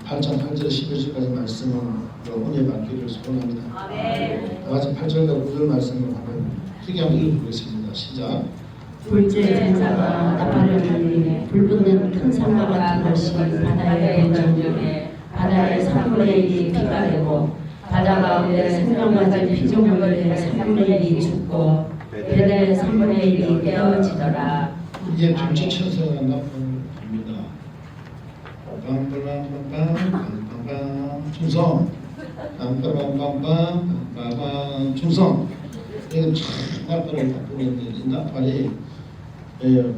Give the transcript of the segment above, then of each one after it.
8장 8절 11절까지 말씀을 은혜 받기를 소원합니다. 다 같이 8절과 9절 말씀을 한번 크게 한번 읽어보겠습니다. 시작. 둘째 전사가 나팔을 불리에 불붙는 큰 산과 같은 것이 바다에 던져에 바다의 3분의 1이 피가 되고 바다 가운데 생명 가진 피조물들의 3분의 1이 죽고 배들의 3분의 1이 깨어지더라. 이제 둘째 천사가 나팔을 불립니다. 빰빰빰빰빰빰빰 충성. 빰빰빰빰빰빰빰 충성. 이거 참 나팔을 부르는데 이 나팔이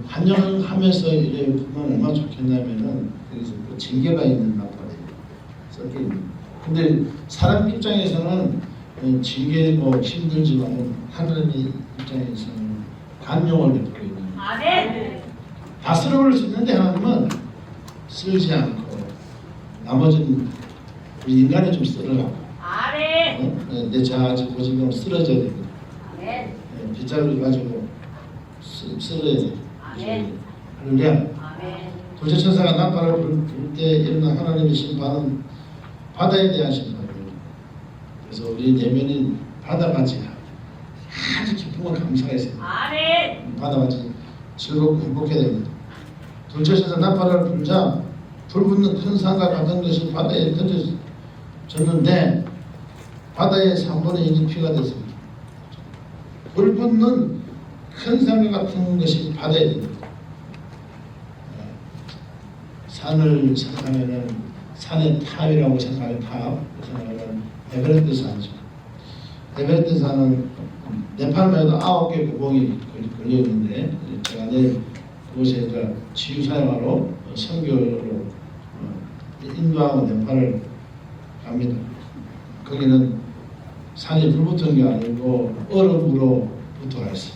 환영하면서 이래 보면 얼마나 좋겠냐면은 여기서 그 징계가 있는 나팔이 섞여 있는. 근데 사람 입장에서는 징계고 힘들지만 하나님 입장에서는 간용을 베풀고 있는. 다 쓸어버릴 수 있는데 하나님은 쓸지 않고 나머지는 우리 인간이 좀 쓸어가고 내 자아지 고집으로 쓰러져야 됩니다. 빗자루를 가지고 쓸어야 돼요. 할렐루야. 둘째 천사가 나팔을 부를 때 일어난 하나님의 심판은 바다에 대한 심판이에요. 그래서 우리 내면이 바다같이 아주 깊은 걸 감사가 있어요. 바다같이 즐겁고 행복해야 됩니다. 둘째 천사 나팔을 불자 불붙는 큰 산과 같은 것이 바다에 던져졌는데 바다의 3분의 1이 피가 됐습니다. 불붙는 큰 산과 같은 것이 바다에 됩니다. 산을 생각하면은 산의 탑이라고 생각하면 탑, 생각하면 에베레스트 산이죠. 에베레스트 산은 네팔만에도 9개 구멍이 걸려 있는데 제가 내일 그곳에 치유 사용하러 선교로 인도하고 네팔을 갑니다. 거기는 산이 불붙은 게 아니고 얼음으로 붙어가 있어요.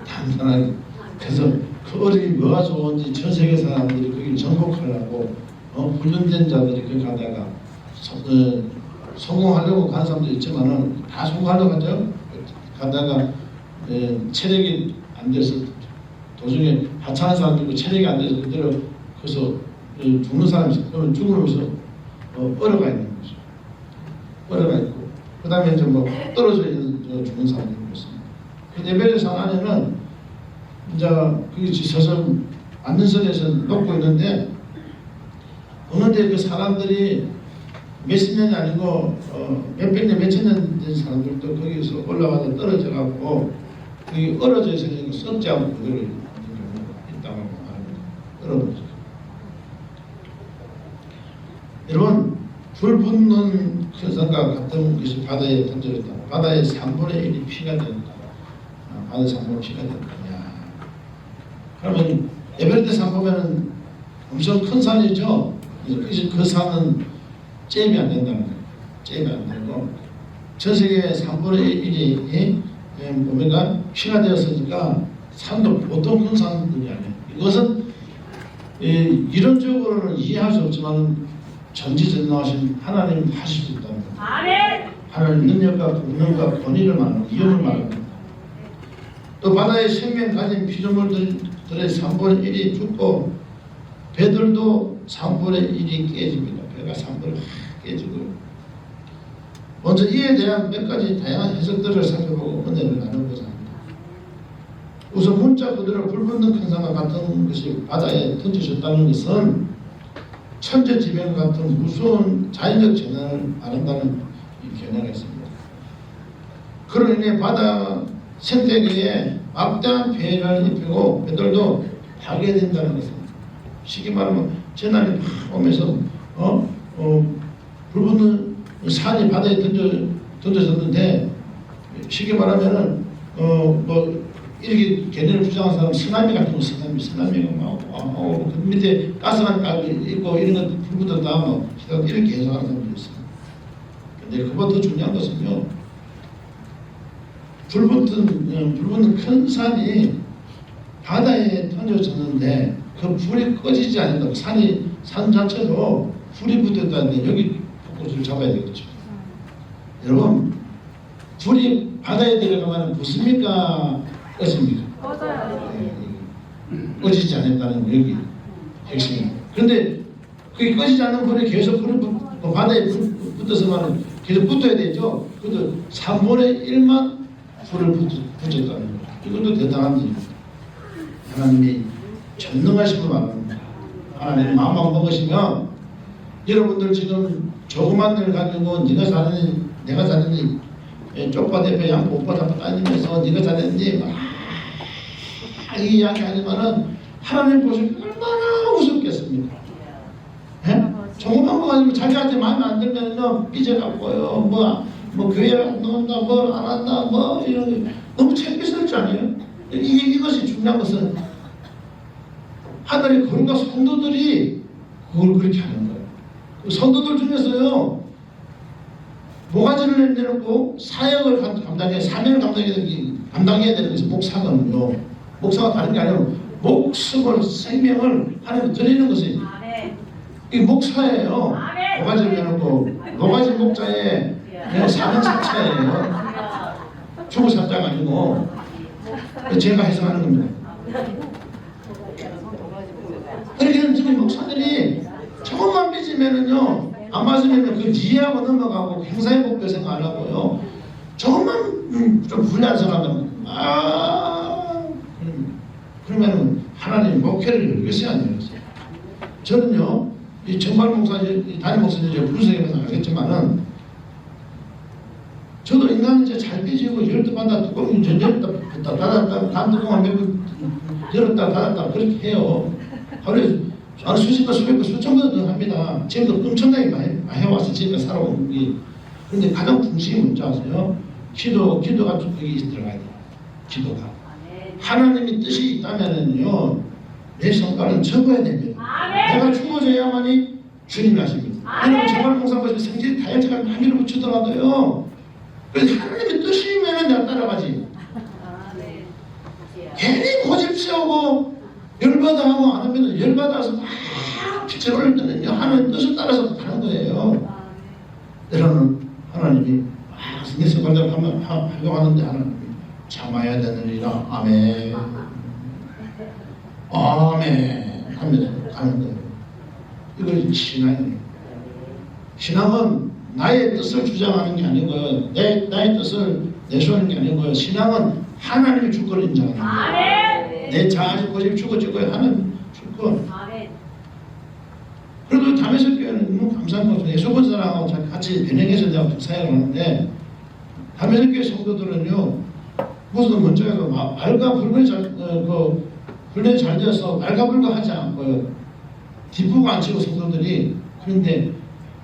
단단하게. 그래서 그 얼음이 뭐가 좋은지 전 세계 사람들이 거기를 정복하려고 훈련된 자들이 거기 가다가 성공하려고 간 사람도 있지만은 다 성공하려고 하죠. 가다가 체력이 안 돼서 도중에 하찮은 사람들도 체력이 안 돼서 그대로 거기서 죽는 사람이 있어요. 그러면 죽으면서 얼어가 있는 거죠. 얼어가 있고 그 다음에 이제 뭐 떨어져 있는 죽는 사람들이 있습니다. 그 에베레스트 산 안에는 이제 그게 서서 안전선에서 녹고 있는데 어느 때 그 사람들이 몇십 년이 아니고 몇백 년, 몇천 년 된 사람들도 거기서 올라가서 떨어져 갖고 거기 얼어져 있어서 썩지 않고 그대로 있는 경우가 있다고 말합니다. 얼어버리죠. 여러분 불붙는 큰 산과 같은 것이 바다에 던져졌다. 바다의 3분의 1이 피가 된다. 바다의 3분의 1이 피가 된다. 그러면 에베레스트 산 보면은 엄청 큰 산이죠. 그 산은 잼이 안 된다는 거예요. 잼이 안 되고 전 세계 3분의 1이 보면가 피가 되었으니까 산도 보통 큰 산들이 아니에요. 이것은 이론적으로는 이해할 수 없지만 전지전능하신 하나님 하실 수 있다는 거예요. 하나님 능력과 권능과 권위를 말하는 이유를 말합니다. 또 바다에 생명 가진 피조물들의 3분의 1이 죽고 배들도 3분의 1이 깨집니다. 배가 3분의 1 깨지고 먼저 이에 대한 몇 가지 다양한 해석들을 살펴보고 은혜를 나누고자 합니다. 우선 문자 그대로 불붙는 큰 산과 같은 것이 바다에 던져졌다는 것은 천재지변 같은 무서운 자연적 재난을 말한다는 견해가 있습니다. 그로 인해 바다 생태계에 막대한 피해를 입히고 배들도 파괴된다는 것입니다. 쉽게 말하면 재난이 팍 오면서 불붙는 산이 바다에 던져졌는데 쉽게 말하면은 뭐 이렇게 개념을 주장하는 사람 쓰나미 같은 거 쓰나미가 막 그 밑에 가스만 깔고 있고 이런 거 불붙었다 뭐 이렇게 해석하는 사람들이 있습니다. 근데 그보다 더 중요한 것은요. 불붙는 큰 산이 바다에 던져졌는데 그 불이 꺼지지 않는다고. 산 자체도 불이 붙었다는데 여기 포커스를 잡아야 되겠죠. 여러분 불이 바다에 들어가면 붙습니까? 꺼집니까? 꺼져요. 꺼지지 않는다는 여기 핵심입니다. 그런데 그게 꺼지지 않는 불이 계속 바다에 붙어서만 계속 붙어야 되죠. 그것도 3분의 1만 불을 붙였다는 거예요. 이것도 대단한 일입니다. 하나님이 전능하신 분 말합니다. 하나님 마음만 먹으시면 여러분들 지금 조그만 일 가지고 네가 잘했니 내가 잘했니 쪽파 대표 양보 오빠 다 따지면서 네가 잘했니 막 이 이야기 하지만은 하나님 보시면 얼마나 우습겠습니까? 예? 조그만 거 가지고 자기한테 마음에 안 들면요 삐져갖고요 뭐 교회를 안 나온다 뭘 안 한다 뭐 이런 게 너무 창피스러울 줄 아니에요? 이것이 중요한 것은 하늘의 거룩한 성도들이 그걸 그렇게 하는 거예요. 그 성도들 중에서요 모가지를 내놓고 사역을 감당해 사명을 감당해야 되는 것이 목사거든요. 목사가 다른 게 아니라 목숨을 생명을 하나님께 드리는 것이 이 목사예요. 모가지를 내놓고 모가지 목자의 사명 사차예요. 죽을 사자가 아니고 제가 해석하는 겁니다. 그렇게 지금 목사들이 조금만 삐지면은요 안 맞으면 그 이해하고 넘어가고 행사의 목표 생각 안 하고요 조금만 좀 불리한 사람은 그러면은 하나님 목회를 위해서 안 되겠어요. 저는요 이 정말 목사님 담임 목사님 분석해서 알겠지만은 저도 인간은 이제 잘 삐지고 열두 받아 뚜껑 열었다 닫았다 다음 뚜껑을 몇번 열었다 닫았다 그렇게 해요. 하루에 수십 번, 수백 번, 수천 번도 합니다. 지금도 엄청나게 많이 해와서 지금까지 살아온 게. 그런데 가장 중심이 뭔지 아세요? 기도가 여기 들어가야 돼요. 기도가. 하나님의 뜻이 있다면은요, 내 성과는 적어야 됩니다. 내가 죽어져야만이 주님이 하십니다. 여러분, 정말 공사하시면 생질이 다혈질한 함의를 붙이더라도요, 그래서 하나님의 뜻이면은 내가 따라가지. 괜히 고집 세우고, 열받아 하고 안 하면 열받아서 막 빛을 올릴 때는요 하나님 뜻을 따라서 가는 거예요. 때로는 하나님이 막 성경에서 관장하면 하려고 하는데 하나님이 참아야 되느니라. 아멘. 아멘. 하면서 가는 거예요. 이걸 신앙이에요. 신앙은 나의 뜻을 주장하는 게 아니고요. 나의 뜻을 내세우는 게 아니고요. 신앙은 하나님이 줄 걸 인정하는 거예요. 내 자아지 고집 죽어지고요 하는 줄건. 그래도 담에서 교회는 너무 감사한 것은 예수본 사람하고 같이 변형해서 내가 사역을 하는데 담에서 교회 성도들은요 무슨 먼저에서 알과 불변이 훈련이 잘 되어서 알가불가하지 않고요 뒷부고 안 치고 성도들이. 그런데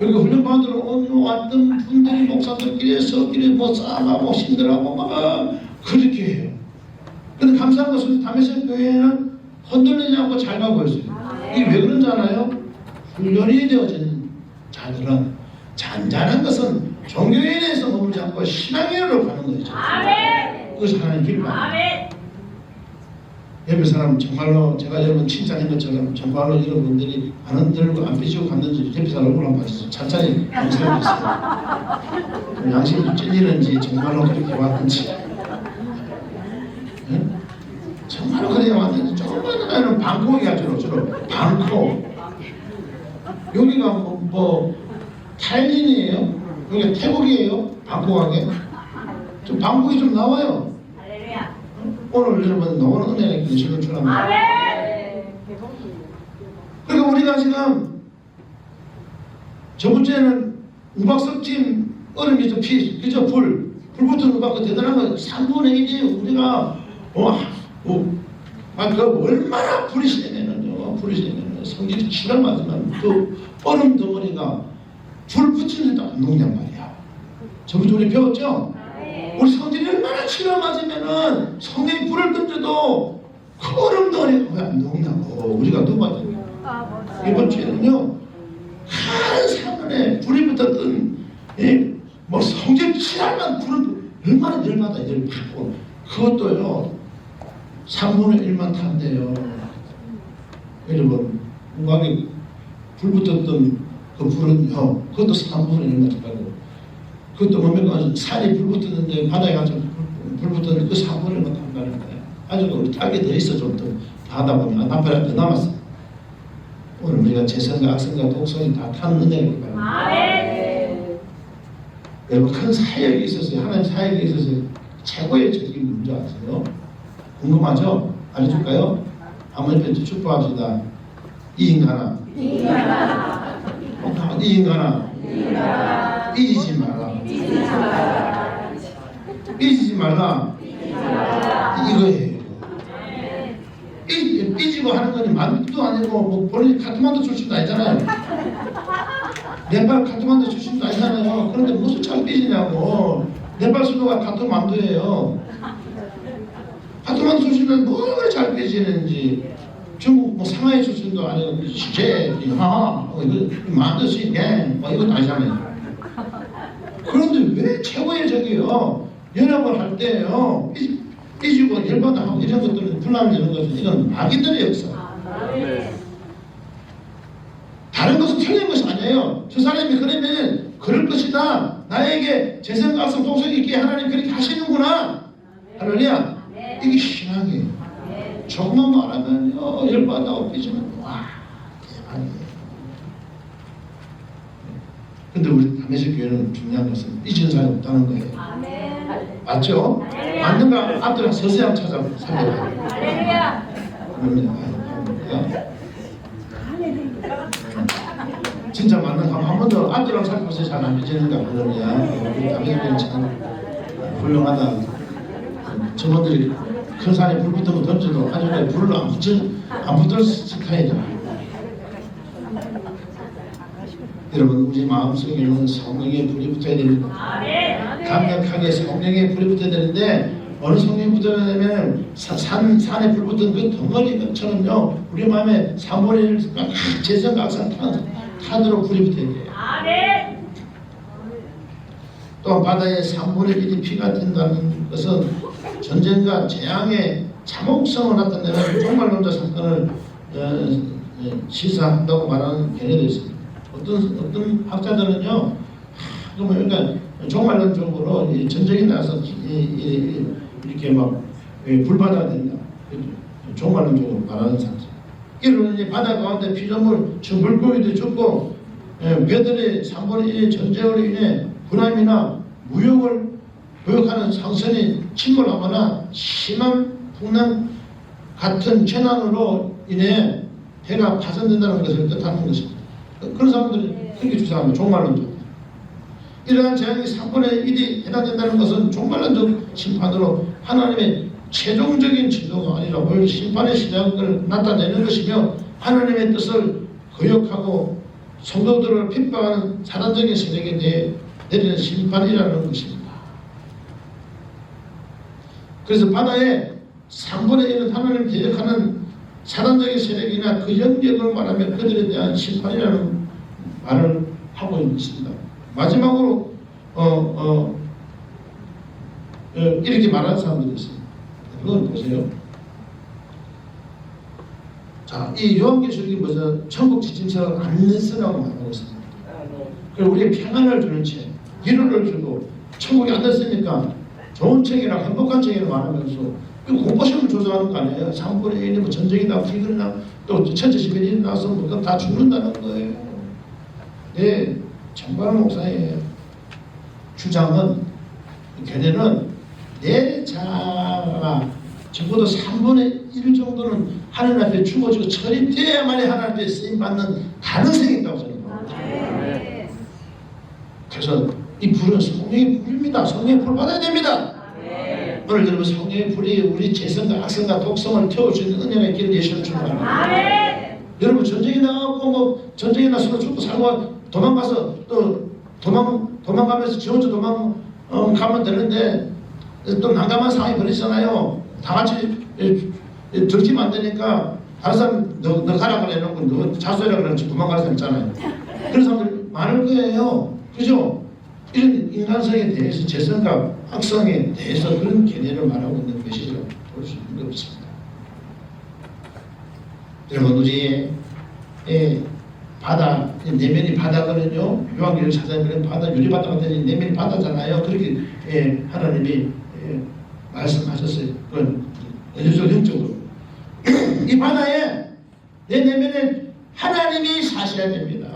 여기 훈련 받으러 왔던 분들이 목사들끼리 서끼리 뭐 싸움하고 힘들하고 막 그렇게 해요. 근데 감사한 것은 담에서 교회는 흔들리지 않고 잘 가고 있어요. 이게 왜 그런지 알아요? 훈련이 되어진 자들은 잔잔한 것은 종교에 대해서 머물지 않고 신앙으로 가는 거죠. 그것이 하나님 기뻐합니다. 옆에 사람 정말로 제가 여러분 칭찬한 것처럼 정말로 여러분들이 안 흔들고 안 삐지고 갔는지 옆에 사람 얼굴 한번 봐주세요. 찬찬히 양심이 있어요. 양심이 찔리는지 정말로 그렇게 왔는지. 정말로 그래야 왔는데 조금만 방콕이야 주로 방콕. 여기가 뭐 타일린이에요. 여기가 태국이에요. 방콕하게. 좀 방콕이 좀 나와요. 오늘 여러분 너무나 은혜가 계시는 줄 압니다. 그러니까 우리가 지금 저번주에는 우박석팀 얼음이 좀 그죠? 불 붙은 우박 그 대단한 거 3분의 1이 우리가 그 얼마나 불이 세면은요, 성질이 치를 맞으면 그 얼음 덩어리가 불 붙이는데도 안 녹냔 말이야. 저번주 우리 배웠죠? 우리 성질이 얼마나 치를 맞으면은 성경이 불을 던져도 그 얼음 덩어리가 왜 안 녹냐고 우리가 누가 이번 주에는요 한 사건에 불이 붙었던 뭐 성질 치랄만 불을 얼마나 열마다 열받고 그것도요 3분의 1만 탄대요. 여러분 우각에 불 붙었던 그 불은요 그것도 3분의 1만 타고 그것도 뭡니까 산이 불 붙었는데 바다에 가서 불 붙었는데 그 3분의 1만 탄다는 거예요. 아주 우리 땅에 더 있어 좀 더 하다 보면 남편한테 남았어. 오늘 우리가 재성과 악성과 독성이 다 타는 은혜가 바랍니다. 여러분 큰 사역이 있었어요. 하나님 사역이 있어서 최고의 적인 뭔지 아세요? 궁금하죠? 알려줄까요? 한번 더 축복합시다. 이 인간아, 이 인간아, 삐지지 마라. 삐지지 말라. 이거예요. 삐지고 하는 거니 만두도 아니고 뭐 본인이 카트만두 출신도 아니잖아요. 네팔 카트만두 출신도 아니잖아요. 그런데 무슨 잘 삐지냐고. 네팔 수도가 카트만두예요. 카트만두 출신은 뭘 잘 삐지는지. 중국 뭐 상하이 출신도 아니고 시제, 하하, 만두시, 뭐 이것도 아니잖아요. 그런데 왜 최고의 적이요? 연합을 할 때요. 삐지고 열받아하고 이런 것들은 불남되는 것은 이건 마귀들의 역사. 다른 것은 틀린 것이 아니에요. 저 사람이 그러면 그럴 것이다. 나에게 재성각성 독성이 있게 하나님 그렇게 하시는구나. 할렐루야. 이게 신앙이에요. 조금만 말하면요 열받아하고 삐지면 와 대박이에요. 근데 우리 담에색 교회는 중요한 것은 삐지는 사람이 없다는 거예요. 맞죠? 맞는가? 앞들 서서히 한번 찾아 살펴봐요. 진짜 맞는 한 번 더 앞들랑 살펴보세요. 잘 안 삐지는가 그러냐. 우리 담에색 교회는 참 훌륭하다. 저분들이 큰 산에 불 붙으면 던져도 아주 불을 안 붙을 스타일이야. 여러분 우리 마음속에는 성령의 불이 붙어야 됩니다. 강력하게 성령의 불이 붙어야 되는데 어느 성령이 붙어야 되냐면 산에 불 붙은 그 덩어리처럼요 우리 마음에 3분의 1 재성각성 타도록 불이 붙어야 돼요. 또 바다에 3분의 1이 피가 튄다는 것은 전쟁과 재앙의 참혹성을 나타내는 종말론자 사건을 시사한다고 말하는 견해도 있습니다. 어떤 학자들은요, 그러니까 종말론적으로 전쟁이 나서 이렇게 막 불바다가 된다. 종말론적으로 말하는 사람들. 이런 바다 가운데 피조물, 물고기도 죽고 배들의 3분의 1의 전쟁으로 인해 군함이나 무역을 무역하는 상선이 침몰하거나 심한 풍랑 같은 재난으로 인해 해가 파손된다는 것을 뜻하는 것입니다. 그런 사람들이 그렇게 주장합니다. 종말론적. 이러한 재앙이 3분의 1이 해당된다는 것은 종말론적 심판으로 하나님의 최종적인 지도가 아니라 오히려 심판의 시작을 나타내는 것이며 하나님의 뜻을 거역하고 성도들을 핍박하는 사단적인 세력에 대해 내리는 심판이라는 것입니다. 그래서 바다에 3분의 1은 하나님을 대적하는 사단적인 세력이나 그 영역을 말하면 그들에 대한 심판이라는 말을 하고 있습니다. 마지막으로 이렇게 말하는 사람들이 있습니다. 그건 보세요. 자, 이 요한계시록이 뭐죠? 천국 지침서를 안내서라고 말하고 있습니다. 그리고 우리에게 평안을 주는 책, 위로를 주고 천국이 안 됐으니까 좋은 책이랑 행복한 책이라고 말하면서 이거 공포심을 조장하는 거 아니에요? 3분의 1이 뭐 전쟁이나 기근이나 또 천재시민이 일어나서 뭐 다 죽는다는 거예요. 네, 정말 목사의 주장은 견해는 내 자가 적어도 3분의 1 정도는 하나님 앞에 죽어지고 처리되어야만이 하나님 앞에 쓰임받는 가능성이 있다고 생각합니다. 그래서 이 불은 성령의 불입니다. 성령의 불 받아야 됩니다. 오늘 여러분 성령의 불이 우리 재성과 악성과 독성을 태울 수 있는 은혜가 있기를 예수를 축원합니다. 여러분 전쟁이 나가고 뭐 전쟁이 나서 죽고 살고 도망가서 또 도망가면서 지 혼자 도망가면 되는데 또 난감한 상황이 벌어지잖아요. 다 같이 들키면 안 되니까 다른 사람 너 가라 그래놓고 너 자수해라 그러면 도망가는 사람 있잖아요. 그런 사람들 많을 거예요. 그죠? 이런 인간성에 대해서 재성과 악성에 대해서 그런 개념을 말하고 있는 것이라고 볼 수 있는 게 없습니다. 여러분 우리의 바다, 내면이 바다거든요. 요한계시록 찾아보면 바다, 유리바다가 되는 내면이 바다잖아요. 그렇게 하나님이 말씀하셨어요. 그건 영적으로 이 바다에 내 내면에 하나님이 사셔야 됩니다.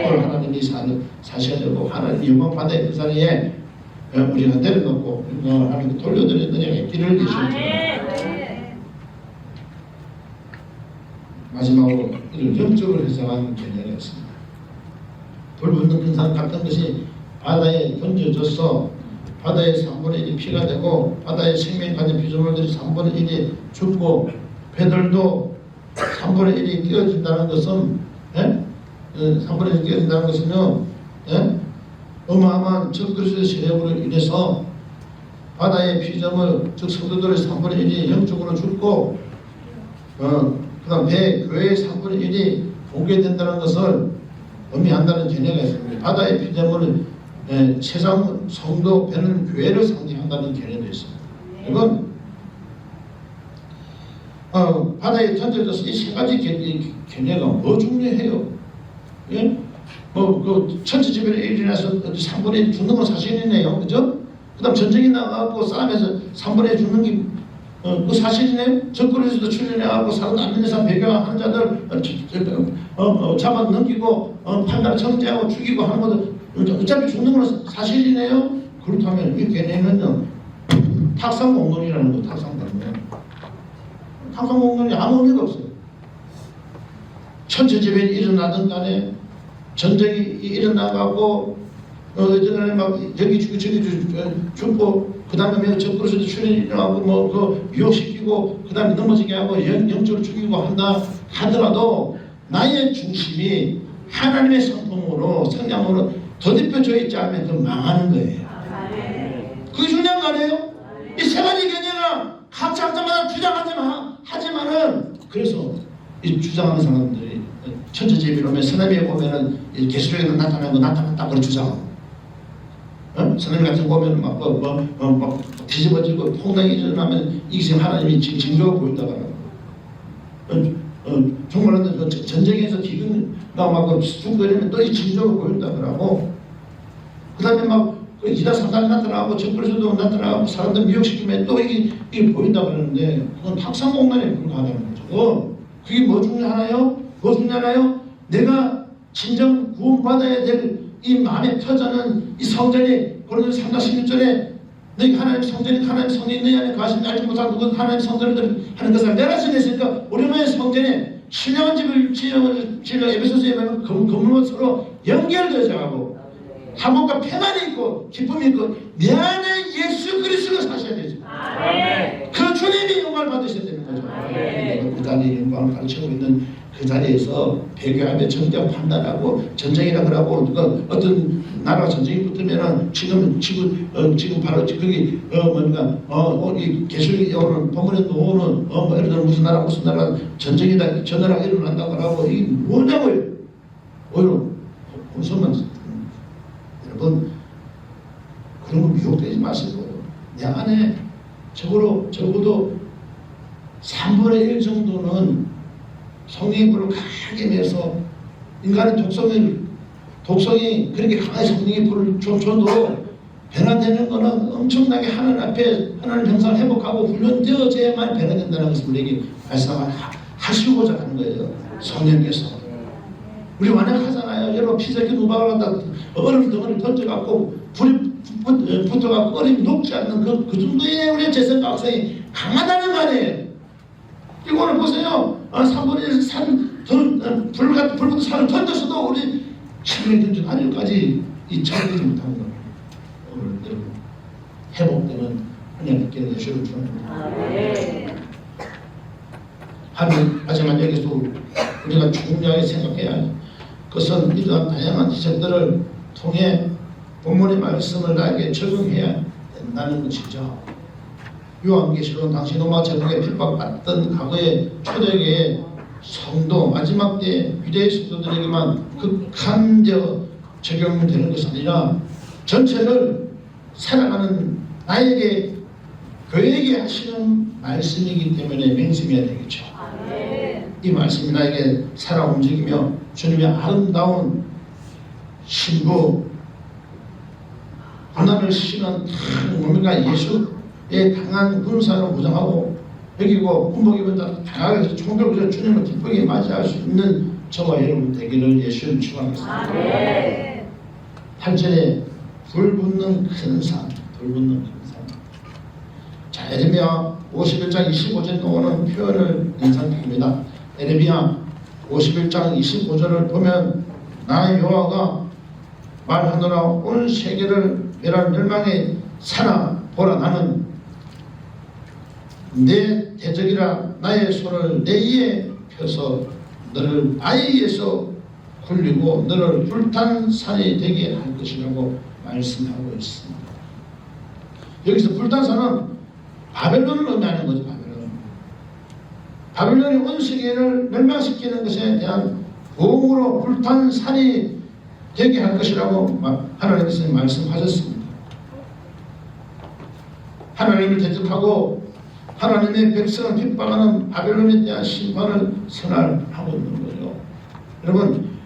오늘 하나님이 사셔야 되고 하나님 영광 받아야 그 자리에 우리가 내려놓고 하나님께 돌려드리는 은혜가 길을 내셔주옵니다. 마지막으로 이를 영적으로 해석한 개념이 있습니다. 불붙는 근산 같은 것이 바다에 던져져서 바다의 3분의 1이 피가 되고 바다의 생명 가진 피조물들이 3분의 1이 죽고 배들도 3분의 1이 끼어진다는 것은 3분의 1이 끼어진다는 것은요 어마어마한 적그리스도의 세력으로 인해서 바다의 피조물 즉 성도들의 3분의 1이 영적으로 죽고 그 다음 교회의 3분의 1이 붕괴된다는 것을 의미한다는 개념이 있습니다. 바다의 피조물은 세상 성도 배는 교회를 상징한다는 개념이 있습니다. 이건 바다에 던져져서 이 세 가지 개념이 뭐 중요해요? 예? 그 천지지변에 일어나서 3분의 1 죽는 건 사실이네요. 그죠? 그 다음 전쟁이 나가고 싸움에서 3분의 1 죽는 게 그 사실이네요. 적그리스도 출연해가고 사람 안 믿는 사람 배교하는 자들 잡아 넘기고 판단을 정죄하고 죽이고 하는 것도 어차피 죽는 건 사실이네요. 그렇다면 이 개념은요 탁상공론이라는 거. 탁상공론이 아무 의미가 없어요. 천체재변이 일어나던 간에 전쟁이 일어나가고 예전에 막 여기 죽고 저기 죽고 그 다음에 적그리스도 출현이 일어나고 그 유혹시키고 그 다음에 넘어지게 하고 영적으로 죽이고 한다 하더라도 나의 중심이 하나님의 성품으로 성량으로 덧입혀져 있지 않으면 그 망하는 거예요. 그게 중요한 거 아니에요? 이 세 가지 개념을 각자마다 하지만은 그래서 이 주장하는 사람들이 천체재미로 오면 서남에 보면은 계시록에 나타나는 거 나타났다 그런 주장하고 서남 같은 거 보면은 막 뒤집어지고 폭락이 일어나면 이게 하나님이 징조가 보인다고 하고 정말로 전쟁에서 기근가 막 죽고 이러면 또 이 징조가 보인다고 하고 그 다음에 막 이다 사단이 나타나고 적그리스도도 나타나고 사람들 미혹시키면 또 이게 보인다고 하는데 그건 탁상공론에 불과하다는 거죠. 그게 뭐 중요하나요? 뭐 중요하나요? 내가 진정 구원받아야 될 이 마음에 터져는 이 성전이 고린도서 3장 16절에 너희가 하나님 성전이 하나님 성전이 너희 안에 가시니 알지 못한 그것 하나님 성전을 하는 것을 내가 전했으니까 우리는 성전에 신령한 집을 지으려 에베소서에 보면 건물과 서로 연결되어져가고 화목과 평안이 있고 기쁨이 있고 내 안에 예수 그리스도를 사셔야 되죠. 그 주님이 영광을 받으셔야 되는 거죠. 그 자리에 영광을 가르치고 있는 그 자리에서 배교하며 정죄하고 판단하고 전쟁이라 그러고 어떤 나라가 전쟁이 붙으면은 지금 바로 거기 뭔가 이 계시록이 오늘 본문에 오는 예를 들어 무슨 나라 전쟁이다 전화가 일어난다고 하고 이게 뭐냐고요. 오히려 무슨만 여러분 그런 거 미혹되지 마시고 내 안에 적어도 3분의 1 정도는 성령의 불을 강하게 내서 인간의 독성이 그렇게 강하게 성령의 불을 줘도 변화되는 것은 엄청나게 하나님 앞에 하나님 형상을 회복하고 훈련되어져야만 변화된다는 것을 우리에게 말씀하시고자 하는 거예요. 성령께서 우리 완약하잖아요. 여러분 피자기 누박을 한다 얼음 덩어리 던져갖고 불이 붙어갖고 얼음이 녹지 않는 그 정도의 우리의 재생각성이 강하다는 거 아니에요. 이거는 보세요. 3분의 1 불붙은 산을 던져서도 우리 신령이 던진 하늘까지 이 차오르지 못하는 겁니다. 오늘 여러분 회복되는 하나님께 예수를 주옵니다. 하지만 여기서 우리가 중요하게 생각해야 해요. 그것은 이러한 다양한 지적들을 통해 본문의 말씀을 나에게 적용해야 된다는 것이죠. 요한계시록은 당시 로마 제국에 핍박받던 과거의 초대교회의 성도 마지막 때 위대의 성도들에게만 극한 적용되는 것이 아니라 전체를 살아가는 나에게 교회에게 하시는 말씀이기 때문에 맹sem해야 되겠죠. 이 말씀이 나에게 살아 움직이며 주님의 아름다운 신부 고난을 시키는 뭡니까 예수의 강한 군사로 무장하고 여기고 군복 입은 자 강하게 총격을 주님을 기쁘게 맞이할 수 있는 저와 여러분 되기를 예수님 축원하겠습니다. 8절에 불 붙는 큰 산, 불 붙는 큰 산. 자, 에레미야 51장 25절 나오는 표현을 인상됩니다. 에레미야 51장 25절을 보면 나의 여호와가 말하노라 온 세계를 멸할 멸망의 산아 보라 나는 내 대적이라 나의 손을 내 위에 펴서 너를 아이 위에서 굴리고 너를 불탄 산이 되게 할 것이라고 말씀하고 있습니다. 여기서 불탄 산은 바벨론을 의미하는 거죠. 바벨론이 온 세계를 멸망시키는 것에 대한 보응으로 불탄 산이 되게 할 것이라고 하나님께서 말씀하셨습니다. 하나님을 대적하고 하나님의 백성을 핍박하는 바벨론에 대한 심판을 선언하고 있는 거죠. 여러분,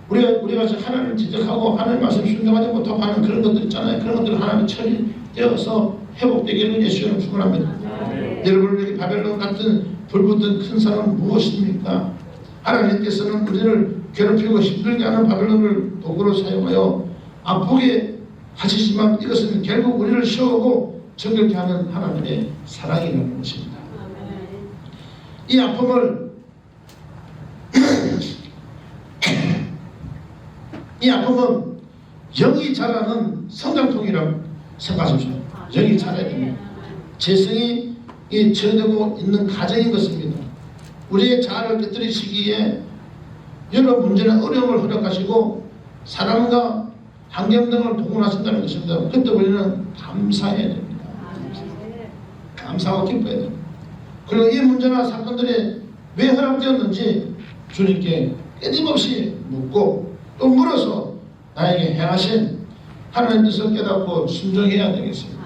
우리가 하나님을 대적하고 하나님 말씀 순종하지 못하고 하는 그런 것들 있잖아요. 그런 것들 하나님 처리되어서 회복되기를 예수님은 축원합니다. 여러분에게 바벨론 같은 불붙은 큰 산은 무엇입니까? 하나님께서는 우리를 괴롭히고 힘들게 하는 바벨론을 도구로 사용하여 아프게 하시지만 이것은 결국 우리를 세우고 정결케 하는 하나님의 사랑이라는 것입니다. 이 아픔을 이 아픔은 영이 자라는 성장통이라고 생각하십시오. 영이 자라야 됩니다. 재성이 저되고 있는 가정인 것입니다. 우리의 자아를 깨뜨리시기에 여러 문제나 어려움을 허락하시고 사람과 환경 등을 동원하신다는 것입니다. 그때 우리는 감사해야 됩니다. 감사하고 기뻐야 됩니다. 그리고 이 문제나 사건들이 왜 허락되었는지 주님께 끊임없이 묻고 또 물어서 나에게 행하신 하나님 뜻을 깨닫고 순종해야 되겠습니다.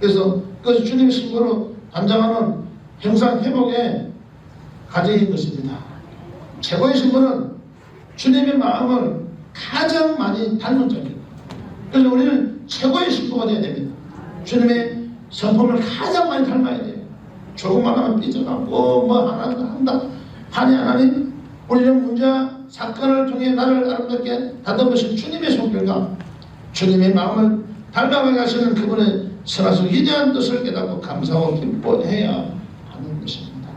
그래서 그것이 주님의 신부로 담당하는 형상 회복의 과정인 것입니다. 최고의 신부는 주님의 마음을 가장 많이 닮은 자입니다. 그래서 우리는 최고의 신부가 되어야 됩니다. 주님의 성품을 가장 많이 닮아야 돼요. 조금만 하면 삐져갖고 뭐 하나 한다. 아니 하나님, 우리는 문제와 사건을 통해 나를 아름답게 다듬으신 주님의 손길과 주님의 마음을 닮아가게 하시는 그분의 선하시고 위대한 뜻을 깨닫고 감사하고 기뻐해야 하는 것입니다.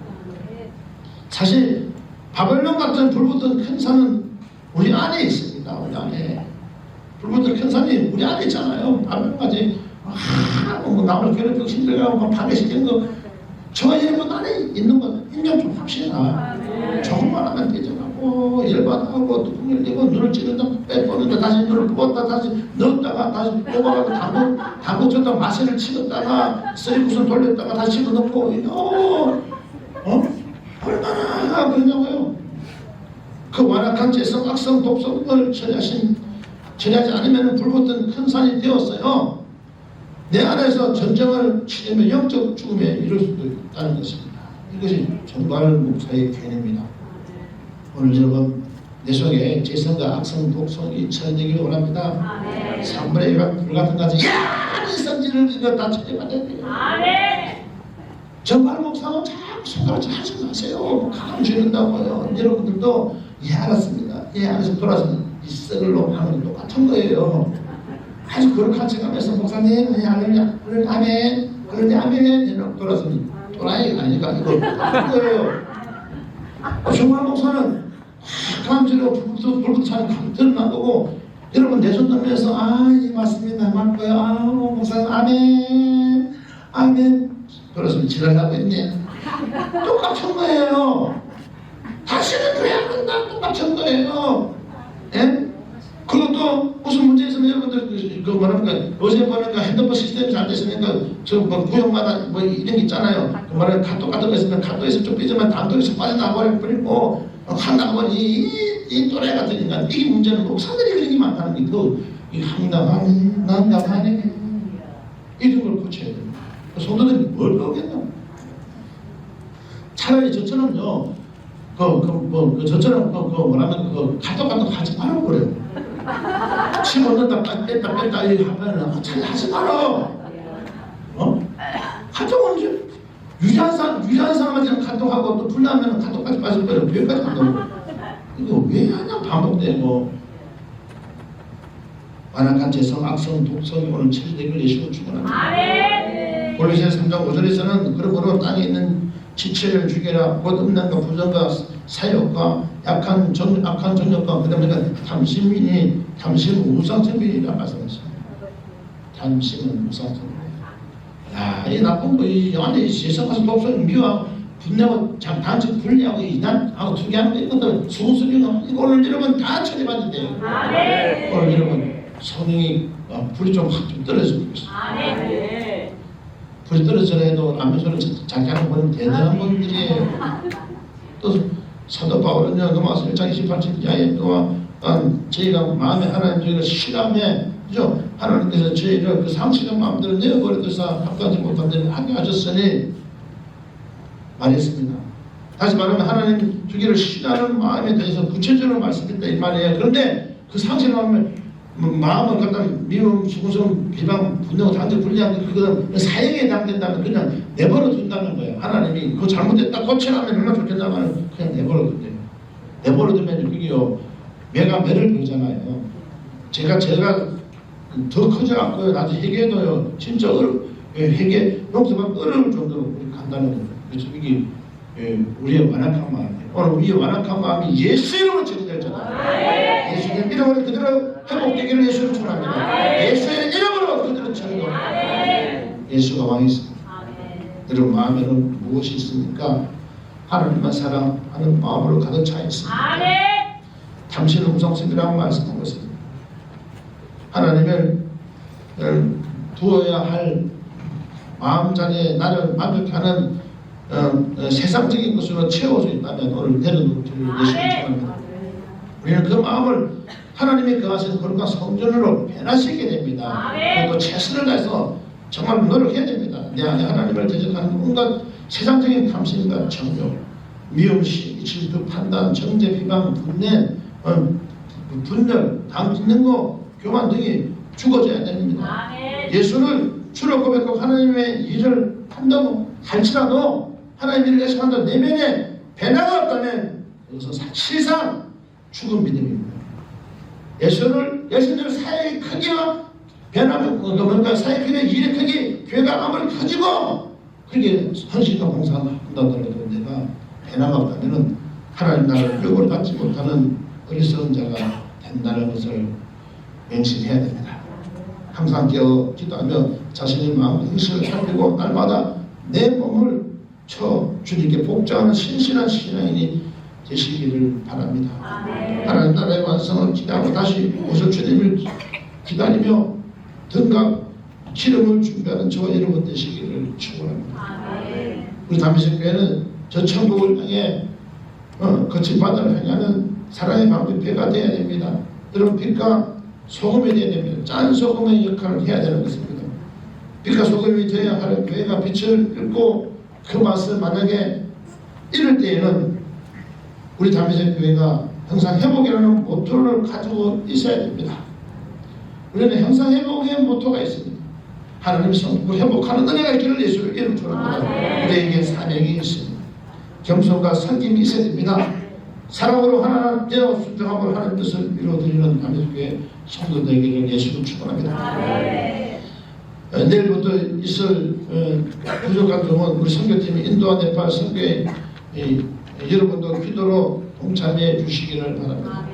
사실 바벨론 같은 불붙은 큰 산은 우리 안에 있습니다. 우리 안에 불붙은 큰 산이 우리 안에 있잖아요. 바벨론까지 뭐 남을 괴롭히고 힘들게 하고 파괴시키는 거 저 여러분 안에 있는 거 인정 좀 합시다. 조금만 하면 되잖아고 열받아하고 뚜껑 열리고 눈을 찌른다 빼보는데 다시 눈을 부었다 다시 넣었다가 다시 뽑아가고 담궈 쳤다 마세를 치렀다가 쓰리구슬 돌렸다가 다시 집어넣고 얼마나 그러냐고요. 그 완악한 재성, 악성, 독성을 처리하지 않으면 불붙은 큰 산이 되었어요. 내 안에서 전쟁을 치르면 영적 죽음에 이를 수도 있다는 것입니다. 이것이 정말 목사의 개념입니다. 오늘 여러분 내 속에 재성과 악성, 독성이 처리되기를 원합니다. 3분의 1과 불같은 가지 이 성질을 이거 다 처리받아야 돼요. 정말 목사는 자꾸 손가락질 하지 마세요. 가끔 죽는다고요. 여러분들도 알았습니다. 알아서 돌아서 이 썩을 놈 하는 거 똑같은 거예요. 아주 거룩한 척하면서 목사님 할렐루야 아멘 그런데 아멘 돌아서 또라이가 아니니까 이거 똑같은 거예요. 정말 목사는 감지로 불붙차는 드러난 거고 여러분 내 손 들면서 예 맞습니다 맞고요 목사님 아멘 아멘 돌아서 지랄하고 있네. 똑같은 거예요. 다시는 왜 안 한다 똑같은 거예요. 예? 그리고 또 무슨 문제 있으면 여러분들 그 뭐랄까 어제 보니까 핸드폰 시스템이 잘 됐으니까 저 뭐 구역마다 뭐 이런 게 있잖아요. 그 뭐랄까 카톡 같은 거 있으면 카톡에서 좀 삐지면 단톡에서 빠져나가버려 버리고 한다면 이 또래 같은 인간 이 문제는 목사들이 그렇게 많다는 게 그 황당하네 난감하네 이런 걸 고쳐야 됩니다. 성도들이 뭘 배우겠노? 차라리 저처럼요 저처럼 뭐라면 카톡 같은 거 하지 말아버려요. 집어넣다 뺐다 이렇게 하면 차라리 하지 말아. 카톡은 이제 위대한 사람한테는 카톡하고 또 불나면 카톡까지 빠져버려. 교회까지 간다고. 이거 왜 하나 반복되고. 완악한 재성, 악성, 독성이 오늘 체질되기를 예수로 축원합니다. 골로새서 3장 5절에서는 그러므로 땅에 있는 지체를 죽여라. 곧 음란과 부정과 사욕과 악한 정욕과 그다음에 탐심은 우상숭배이라 말씀하셨습니다. 탐심은 우상숭배. 야, 이 나쁜 거, 이 안에 세상 가서 독성, 미워, 분내고 단지 분리하고 이단하고 투기하는 거 이것들 수고스러운 이거 오늘 여러분 다 처리받는데요. 오늘 여러분 성령이 불이 좀 확 좀 떨어지고 있어요. 불이 떨어져라 해도 안면소리 작게 하는 분은 대단한 분들이에요. 또 사도 바울은요, 로마서 1장 28절 이하에 저희가 마음에 하나님 저희를 실함해, 그죠? 하나님께서 저희를 그 상실한 마음대로 내어버려둬서 합당하지 못한 데를 하게 하셨으니 말했습니다. 다시 말하면 하나님 주기를 싫어하는 마음에 대해서 구체적으로 말씀했다 이 말이에요. 그런데 그 상실한 마음을 갖다 미움, 수고스러움, 비방, 분노, 단죄, 불리한 그거는 사형에 해당된다면 그냥 내버려 둔다는 거예요. 하나님이 그거 잘못됐다 고쳐라면 얼마나 좋겠다면 그냥 내버려 둔대요. 내버려 두면 그게요 매가 매를 보잖아요. 제가 더 커져갖고 나중에 회개도요 진짜 회개 용서가 어려울 정도로 간다는 거예요. 그래서 이게 우리의 완악한 마음이에요. 오늘 우리의 완악한 마음이 예수 이름으로 처리되잖아요. 예수의 이름으로 그대로 회복되기를 예수를 축원합니다. 예수의 이름으로 그대로 처리되고 예수가 왕이십니다. 여러분 마음에는 무엇이 있습니까? 하나님만 사랑하는 마음으로 가득 차 있습니다. 당신은 우상숭배라고 말씀한 것입니다. 하나님을 두어야 할 마음자리에 나를 만족케 하는 세상적인 것으로 채워져 있다면 오늘 내려놓을 예수를 축원합니다. 우리는 그 마음을 하나님의 그 하신 거룩한 성전으로 변화시키게 됩니다. 그리고 최선을 다해서 정말 노력해야 됩니다. 내 안에 하나님을 대적하는 온갖 세상적인 탐심과 정욕, 미움, 시기, 질투, 판단, 정죄, 비방, 분내, 분열, 당 짓는 거, 교만 등이 죽어져야 됩니다. 예수를 주로 고백하고 하나님의 일을 한다고 할지라도 하나님의 일을 계속한다 내면에 변화가 없다면 그것은 사실상 죽은 믿음입니다. 예수님을 사역의 크기와 변화가 그러니까 사역의 크기와 일의 크기 교회가 아무리 커지고 그렇게 헌신과 봉사한다고 해도 내가 변화가 없다면 하나님 나라를 욕을 받지 못하는 어리석은 자가 된다는 것을 명심해야 됩니다. 항상 깨어 기도하며 자신의 마음 행실을 살피고 날마다 내 몸을 쳐 주님께 복종하는 신실한 신앙인이 되시기를 바랍니다. 하나님 나라의 완성을 기대하고 다시 오실 주님을 기다리며 등각 기름을 준비하는 저와 여러분 되시기를 축원합니다. 우리 담비sek교회는 저 천국을 향해 거친 바다를 향하는 사랑의 방패가 되어야 됩니다. 여러분 빛과 소금이 되어야 됩니다. 짠 소금의 역할을 해야 되는 것입니다. 빛과 소금이 되어야 하는 교회가 빛을 잃고 그 맛을 만약에 잃을 때에는 우리 담비sek교회가 항상 회복이라는 모토를 가지고 있어야 됩니다. 우리는 항상 회복의 모토가 있습니다. 하나님 성품을 회복하는 은혜가 있기를 예수를 이름 축원합니다. 우리에게 사명이 있습니다. 겸손과 섬김이 있어야 됩니다. 사랑으로 하나 되어 순종함으로 하나님 뜻을 이루어드리는 담비sek교회 성도 되기를 예수를 축원합니다. 내일부터 있을 부족한 점은 우리 선교팀이 인도와 네팔 선교에 여러분도 기도로 동참해 주시기를 바랍니다.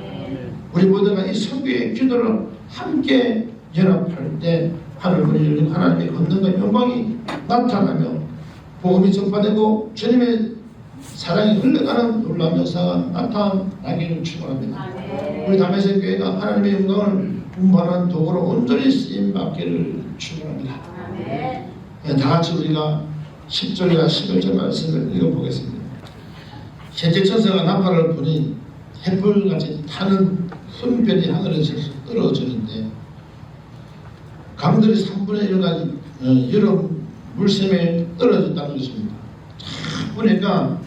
우리 모두가 이 선교의 기도를 함께 연합할 때 하늘문이 열리고 하나님의 권능과 영광이 나타나며 복음이 전파되고 주님의 사랑이 흘러가는 놀라운 역사가 나타나기를 축원합니다. 우리 담비sek교회가 하나님의 영광을 운반하는 도구로 온전히 쓰임 받기를 축원합니다. 다 같이 우리가 10절과 11절 말씀을 읽어보겠습니다. 셋째 천사가 나팔을 부니 햇불같이 타는 큰 별이 하늘에서 떨어지는데 강들이 3분의 1가 여러 물샘에 떨어졌다는 것입니다. 쫙 보니까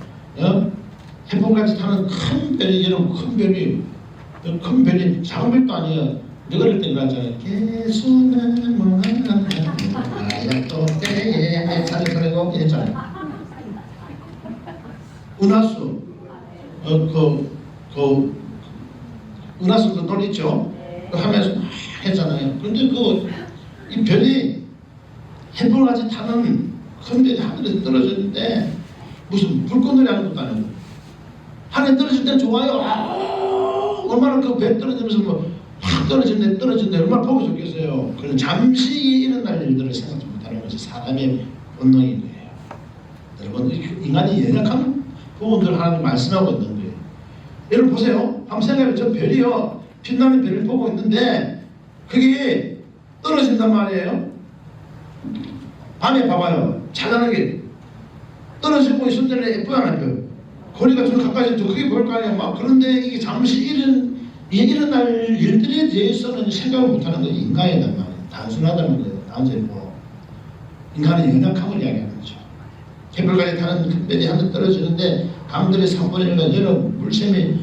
햇불같이 타는 큰 별이 여러분 큰 별이 작은 별도 아니에요. 내가 그럴 때 그러잖아요. 개수는 뭐하나 아야 또 때에 차례차례고 이랬잖아요. 은하수, 은하수 그 놀 있죠? 하면서 막 했잖아요. 근데 이 별이 해풍같이 타는 큰 별이 하늘에 떨어졌는데 무슨 불꽃놀이 하는 것도 아니고 하늘에 떨어질 때 좋아요. 얼마나 그 배 떨어지면서 확 떨어진데 얼마나 보고 좋겠어요. 그런 잠시 일어날 일들을 생각지 못하는 것이 사람의 본능인 거예요. 여러분, 인간이 연약한 부분들을 하나님 말씀하고 있는 거예요. 여러분 보세요. 한번 생각해보세요. 저 별이요, 빛나는 별을 보고 있는데 그게 떨어진단 말이에요. 밤에 봐봐요. 찬란하게 떨어지고 있었는데 예쁘지 않아요? 거리가 좀 가까이 더 크게 보일 거 아니에요. 막 그런데 이게 잠시 일어날 일들에 대해서는 생각을 못하는 게 인간이란 말이에요. 단순하다는 거예요. 단순히고 인간의 연약함을 이야기하는 거죠. 해불까지 타는 큰 별이 하늘 떨어지는데 강들의 3분의 1과 여러 물샘이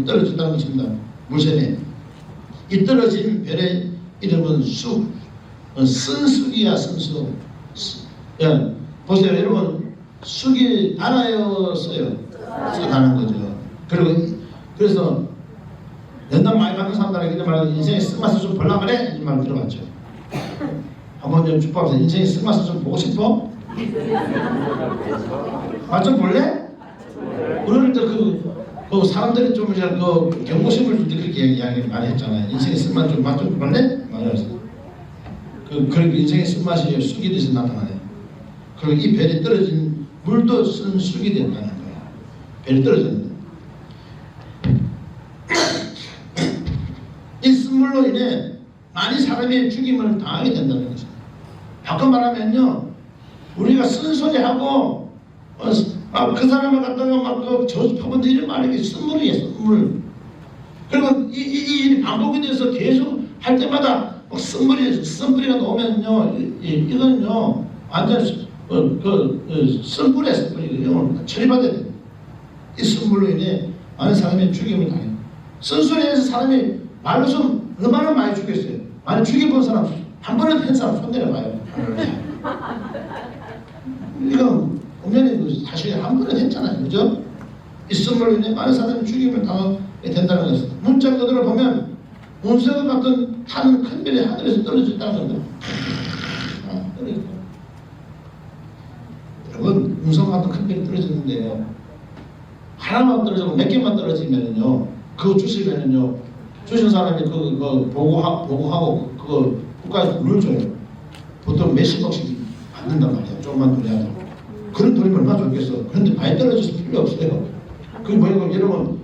떨어졌다는 것입니다. 물샘에 이 떨어진 별의 이름은 쓴쑥이야. 쓴쑥. 보세요 여러분, 쑥이 알아요, 써요? 써가는 거죠. 그래서 연단 많이 받는 사람들에게 이런 말은 인생의 쓴맛을 좀 볼라 그래? 이 말 들어봤죠. 한번 좀 주법에서 인생의 쓴맛을 좀 보고 싶어? 좀 볼래? 그럴 때 그 사람들이 좀 이제 그 경고심을 줄 때 그렇게 이야기 많이 했잖아요. 인생의 쓴맛 좀 맛 좀 볼래? 말해서 그리고 인생의 쓴맛이 쑥이 돼서 나타나요. 그리고 이 별이 떨어진 물도 쓴 쑥이 된다는 거예요. 별이 떨어졌는데 이 쓴물로 인해 많이 사람이 죽임을 당하게 된다는 것입니다. 바꿔 말하면요, 우리가 쓴소리하고 그 사람을 갖다가 막 저주하고 이런 말이 쓴물이에요. 쓴물. 그리고 이 일이 반복이 돼서 계속 할 때마다 쓴뿌리가 나오면요, 이건요 완전 쓴뿌리에 쓴뿌리거든요. 처리받아야 돼요. 이 쓴물로 인해 많은 사람이 죽임을 당해요. 쓴소리에서 사람이 말로 좀 얼마나 많이 죽였어요. 많이 죽여본 사람, 한 번은 한 사람 손 내려봐요. 이건 분명히 사실 한 번은 했잖아요. 그죠? 이 쓴물로 인해 많은 사람이 죽임을 당하게 된다는 것입니다. 문자 그대로 보면 운석 같은 타는 큰 별이 하늘에서 떨어졌다는 겁니다. 여러분, 운석 같은 큰 별이 떨어졌는데요, 하나만 떨어지고 몇 개만 떨어지면요, 그거 주시면은요, 주신 사람이 그거 보고하고 그거 국가에서 돈을 줘요. 보통 몇십억씩 받는단 말이야. 조금만 돈이 하도. 그런 돈이 얼마나 좋겠어. 그런데 많이 떨어져서 필요 없어요. 그게 뭐냐면 여러분,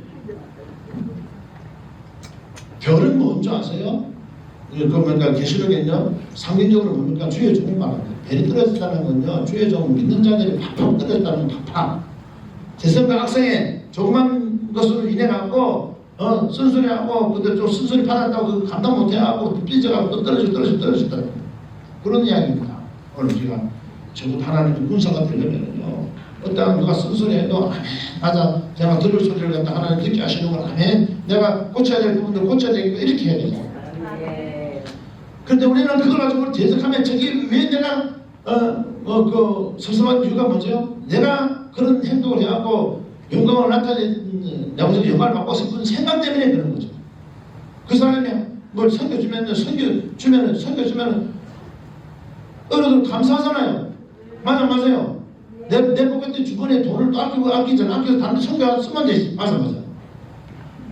별은 뭔지 아세요? 그러니까 계시록엔요, 상징적으로 뭡니까? 주의 종을 말합니다. 별이 떨어졌다는 건요, 주의 종 믿는 자들이 팍팍 떨어졌다는 팍팍. 재성과 악성에 조그만 것으로 인해 갖고 쓴소리하고 근데 좀 쓴소리 받았다고 감당 못해갖고 삐져갖고 또 떨어졌다 그런 이야기입니다. 오늘 우리가 저도 하나님의 군사가 되려면요, 어떠한 누가 쓴소리해도 아멘, 맞아, 제가 들을 소리를 갖다 하나님 듣게 하시는 건 아멘, 내가 고쳐야 될 부분들 고쳐야 되니까 이렇게 해야 돼요. 그런데 우리는 그걸 가지고 대적하면 저게 왜 내가 섭섭한 이유가 뭐죠? 내가 그런 행동을 해갖고 영광을 나타내는 내가 영광을 받고 싶은 생각 때문에 그런 거죠. 그 사람이 뭘 섬겨주면은 어른들 감사하잖아요. 맞아요. 내 포켓에 주변에 돈을 또 아끼잖아. 아껴서 다른 데 섬겨 쓰면 되지. 맞아.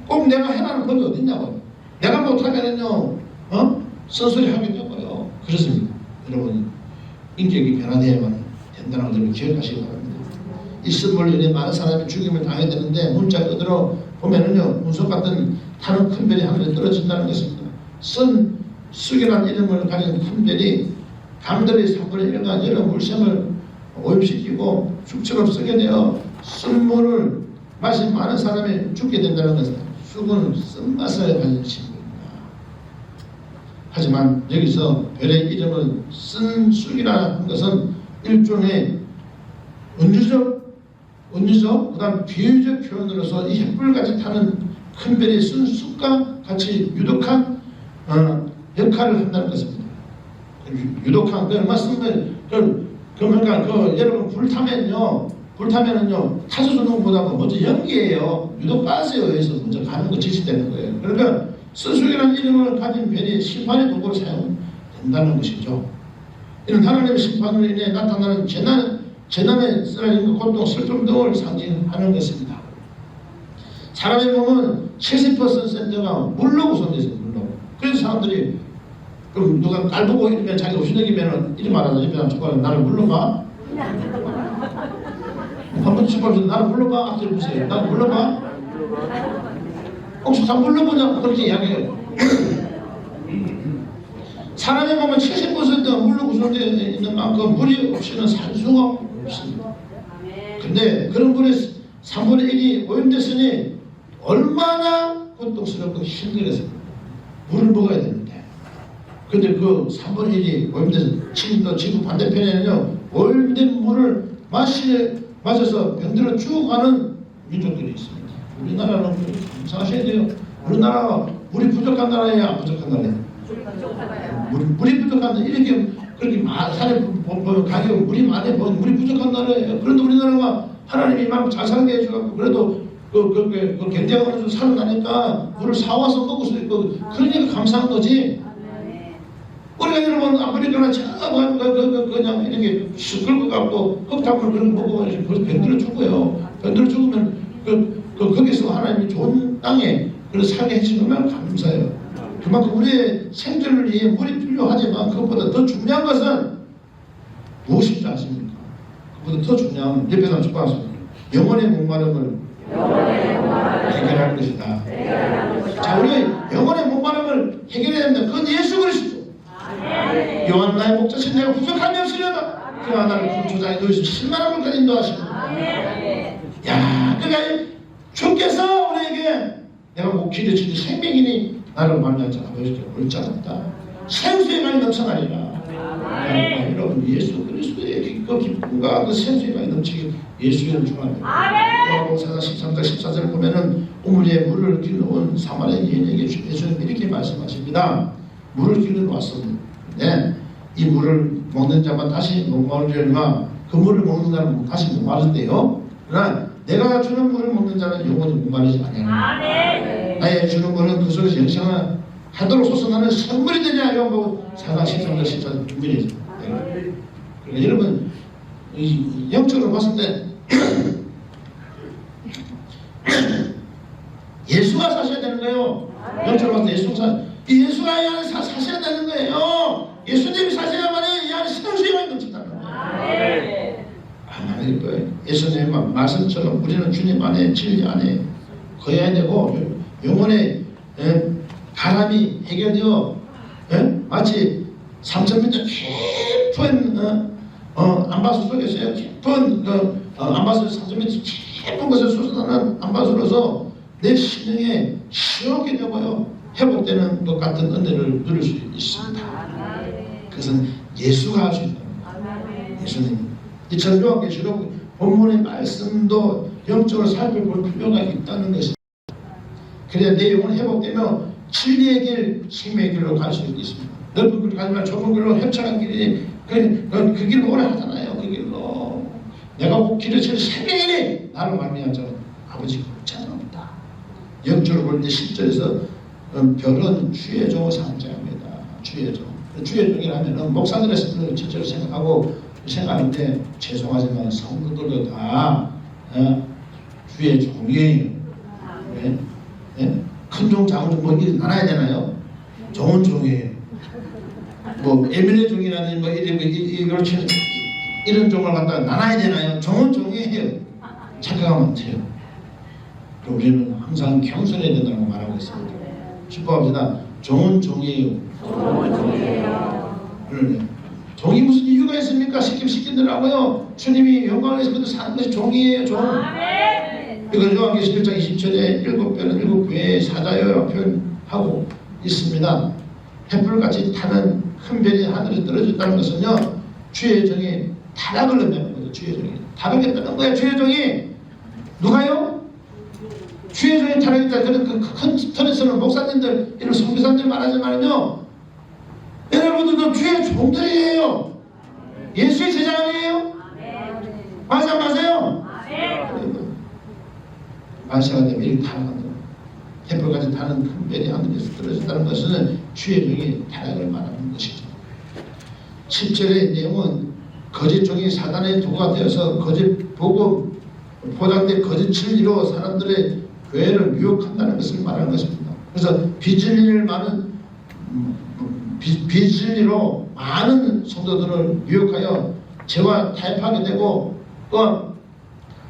꼭 내가 해라는 법이 어딨냐고. 내가 못하면은요, 쓴소리 하게 되고요. 그렇습니다. 여러분, 인격이 변화되어야만 된다는 것을 기억하시기 바랍니다. 이 쓴물로 인해 많은 사람이 죽임을 당해야 되는데 문자 그대로 보면은요, 운석 같은 타는 큰 별이 하늘에 떨어진다는 것입니다. 쑥이라는 이름을 가진 큰 별이 강들의 3분의 1과 여러 물샘을 오염시키고 쑥처럼 쓰게 되어 쓴물을 마신 많은 사람이 죽게 된다는 것입니다. 쑥은 쓴맛을 가진 식물입니다. 하지만 여기서 별의 이름을 쓴 쑥이라는 것은 일종의 은유적, 그 다음 비유적 표현으로서 이 햇불같이 타는 큰 별의 쓴 쑥과 같이 유독한 역할을 한다는 것입니다. 유독한, 얼마 쓰면, 그러니까 여러분 불 타면요, 불타면은요 타수 전동보다 먼저 연기예요. 유독 가스에 의해서 먼저 가는 거 지시되는 거예요. 그러니까 스수기라는 이름을 가진 별이 심판의 도구로 사용된다는 것이죠. 이런 하나님의 심판으로 인해 나타나는 재난에 쓰라린 고통, 슬픔 등을 상징하는 것입니다. 사람의 몸은 70%가 물로 구성되어 있어요. 물로. 그래서 사람들이 그럼 누가 깔 보고 이러면 자기가 후덕이면 이리 말하자. 이러면 축구하는 나를 물로 봐. 한번 축구할 때 나를 물로 봐. 앞뒤로 보세요. 나를 물로 봐. 혹시 다 물로 보냐? 그렇게 이야기해요. 사람의 몸은 70%가 물로 구성되어 있는 만큼 물이 없이는 살 수가 없습니다. 근데 그런 물의 3분의 1이 오염됐으니 얼마나 고통스럽고 힘들겠어요. 물을 먹어야 되는데. 근데 그 3분의 1이 오염돼서 지구 반대편에는요 오염된 물을 마셔서 병들어 죽어가는 민족들이 있습니다. 우리나라는 감사하셔야 돼요. 우리나라가 물이 부족한 나라예요, 안 부족한 나라예요? 물이 부족한 이렇게 그렇게 산에 보면 가격 물이 많이 보면 물이 부족한 나라예요. 그런데 우리나라가 하나님이 이만큼 잘 살게 해주고 그래도 그 경제가 어느 정도 살아나니까 물을 사와서 먹을 수 있고 그러니까 감사한 거지. 우리가 여러분 아프리카나 그냥 이렇게 끌고 가고 흙탕물 그런 거 먹고 병들어 죽어요. 병들어 죽으면 거기서 하나님이 좋은 땅에 살게 해주면 감사해요. 그만큼 우리의 생존을 위해 물이 필요하지만 그것보다 더 중요한 것은 무엇인지 아십니까? 그것보다 더 중요한 옆에 사람 축복하십니다. 영혼의 목마름을 해결할 것이다. 자, 우리 영혼의 목마름을 해결해야 됩니다. 그건 예수 그리스도. 요한 나의 목자신 내가 부족함이 없으려다 그가 나를 구조장에 넣으시고 7만원 물까지 인도하시고 야, 그러니까 주께서 우리에게 내가 목 기르치니 생명이니 나를 만나자라 옳지 않았다. 생수의 강이 넘쳐나리라. 여러분 예수 그리스도의 그 기쁨과 그 생수의 강이 넘치기 예수를 축원합니다. 요한복음 13장 14절을 보면은 우물에 물을 길러온 사마리아 여인에게 예수님 이렇게 말씀하십니다. 물을 길러 왔습니다. 네, 이 물을 먹는 자만 다시 목마르려니와 그 물을 먹는 자는 다시 목마른데요. 그러나 내가 주는 물을 먹는 자는 영원히 목마르지 아니하리라. 나의 주는 물은 그 속에서 영생을 하도록 솟아나는 선물이 되냐. 요한복음 4장 13절 14절 준비되어 있습니다. 여러분 영적으로 봤을 때 예수가 사셔야 되는 거예요. 영적으로 봤을 때 예수가 이 안에 사셔야 되는 거예요. 예수님이 사셔야만 이 안에 생수의 강이 넘친다는 거예요. 아멘. 예수님의 말씀처럼 우리는 주님 안에 진리 안에 거해야 되고 영혼의 바람이 해결되어 마치 3,000m 깊은 안바수 속에서요. 깊은 안바수 3,000m 깊은 곳에 솟아나는 안바수로서 내 심령에 시원하게 되고요. 회복되는 것 같은 은혜를 누릴 수 있습니다. 그것은 예수가 할 수 있는 겁니다. 예수님. 이처럼 요한계시록 본문의 말씀도 영적으로 살펴볼 필요가 있다는 것입니다. 그래야 내 영혼이 회복되며 진리의 길, 생명의 길로 갈 수 있습니다. 넓은 길로 가지만 좁은 길로 협착한 길이 그 길로 오래 하잖아요. 그 길로 내가 꼭 길을 칠 생명이니 나를 말미암자 아버지가 찬양합니다. 영적으로 볼 때 10절에서 별은 주의 종을 상징합니다. 주의 종. 주의 종이라면 목사들의 첫째로 생각하는데 죄송하지만 성도들도 다 주의 종이에요. 네? 네? 큰 종, 작은 종, 뭐 이렇게 나눠야 되나요? 종은 종이에요. 뭐 에밀리 종이라든지 뭐 이런 종을 갖다가 나눠야 되나요? 종은 종이에요. 착각하면 돼요. 그럼 우리는 항상 겸손해야 된다고 말하고 있습니다. 축복합니다. 종은 종이에요. 종은 종이에요. 종이 무슨 이유가 있습니까? 시키더라고요. 주님이 영광을 위해서 사는 것이 종이에요. 종. 이걸 요한계시록 1장 20절에 7별은 7교회의 사자여 표현하고 있습니다. 횃불같이 타는 큰 별이 하늘에 떨어졌다는 것은요, 주의 종이 타락을 의미하는 거죠. 주의 종이 타락했다는 거예요. 주의 종이 누가요? 주의 종이 타락했다. 그런 그 큰 턴에서는 목사님들 이런 선교사님들 말하지만요, 여러분들도 주의 종들이에요. 예수의 제자 아니에요? 맞아요? 만세가 되면 이렇게 타는 태포까지 타는 큰 별이 하늘에서 떨어졌다는 것은 주의 종이 타락을 말하는 것이죠. 10절의 내용은 거짓 종이 사단의 도구가 되어서 거짓 복음 포장된 거짓 진리로 사람들의 교회를 미혹한다는 것을 말하는 것입니다. 그래서 비진리를 많은 비진리로 많은 성도들을 미혹하여 죄와 타협하게 되고 또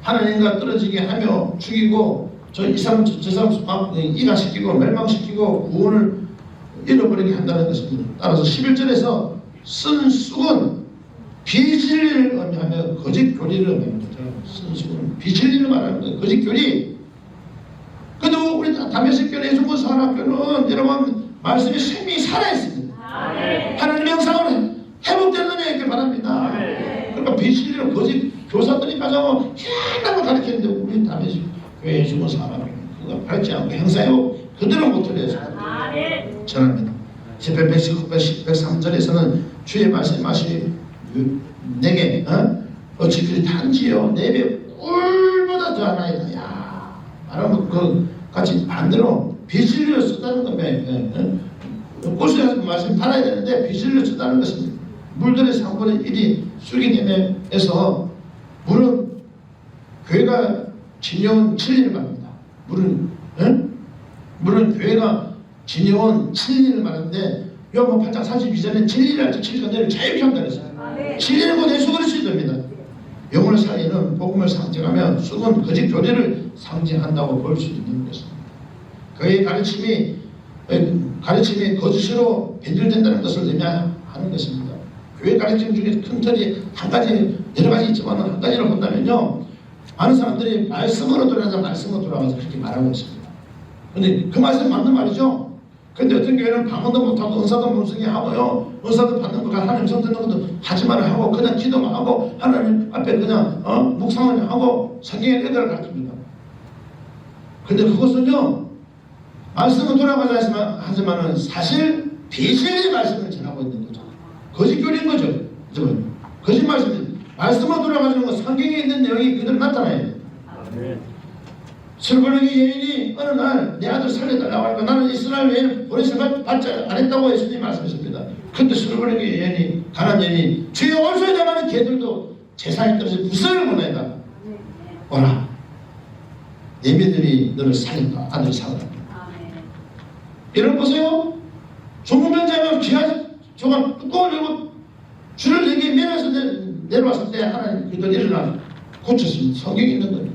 하나님과 떨어지게 하며 죽이고 이 사람 저 사람 이가시키고 멸망시키고 구원을 잃어버리게 한다는 것입니다. 따라서 11절에서 쓴 쑥은 비진리를 의미하며 거짓 교리를 의미합니다. 쓴 쑥은 비진리를 말하는 거예요. 거짓 교리. 그래도 우리 다메섹 교회 중고사관학교는 여러분 말씀이 생명이 살아있습니다. 하나님의 영상을 회복되는 은혜 있길 바랍니다. 그러니까 비진리로 거짓 교사들이 가자고 희한하고 가르치는데 우리 다메섹 교회 중고사관학교는 그거 가르치지 않고 행사하고 그대로 못 들려서 전합니다. 시편 119편 103절에서는 주의 말씀이 내게 어찌 그리 단지요 내 배 꿀보다 더하나이다. 야 말하면 그 같이 반대로 비진리로 쓰다는 겁니다. 꽃에서 말씀 팔아야 되는데 비진리로 쓰다는 것은 물들의 3분의 1이 쑥이됨에서 물은 교회가 지녀온 진리를 말합니다. 물은 교회가 지녀온 진리를 말하는데 요한복음 8장 42절에 진리를 알지 진리가 너를 자유케 한다 그랬어요. 진리는 곧 예수 그리스도입니다. 영혼을 살리는 복음을 상징하며 쑥은 거짓 교리를 상징한다고 볼 수 있는 것입니다. 그의 가르침이 거짓으로 변질된다는 것을 의미하는 것입니다. 교회 가르침 중에 큰 틀이 한 가지 여러 가지 있지만 한 가지를 본다면요, 많은 사람들이 말씀으로 돌아가서 그렇게 말하고 있습니다. 그런데 그 말씀 맞는 말이죠. 근데 어떤 교회는 방언도 못하고 은사도 못쓰게 하고요, 은사도 받는 거 하나님 성 듣는 것도 하지만 하고 그냥 기도만 하고 하나님 앞에 그냥 묵상을 하고 성경의 의도를 가르칩니다. 근데 그것은요, 말씀은 돌아가자 하지만은 사실 비실의 말씀을 전하고 있는 거죠. 거짓 교리인 거죠. 거짓 말씀입니다. 말씀으로 돌아가는 건 성경에 있는 내용이 그대로 나타나요. 술번역의 여인이 어느 날 내 아들 살려달라고 하니까 나는 이스라엘 여인 보내심을 받지 않았다고 예수님이 말씀하십니다. 근데 술번역의 여인이 가난 여인이 주여 올소이다마는 개들도 제사에 떨어져 부스를 보내다 오라 내 믿음이 너를 살린다. 아들이 살아라. 여러분 보세요. 종문변자가 귀한 저가 뚜껑을 열고 줄을 내게 매면서 내려왔을 때 하나님 그들 일어나 고쳤습니다. 성경에 있는 거예요.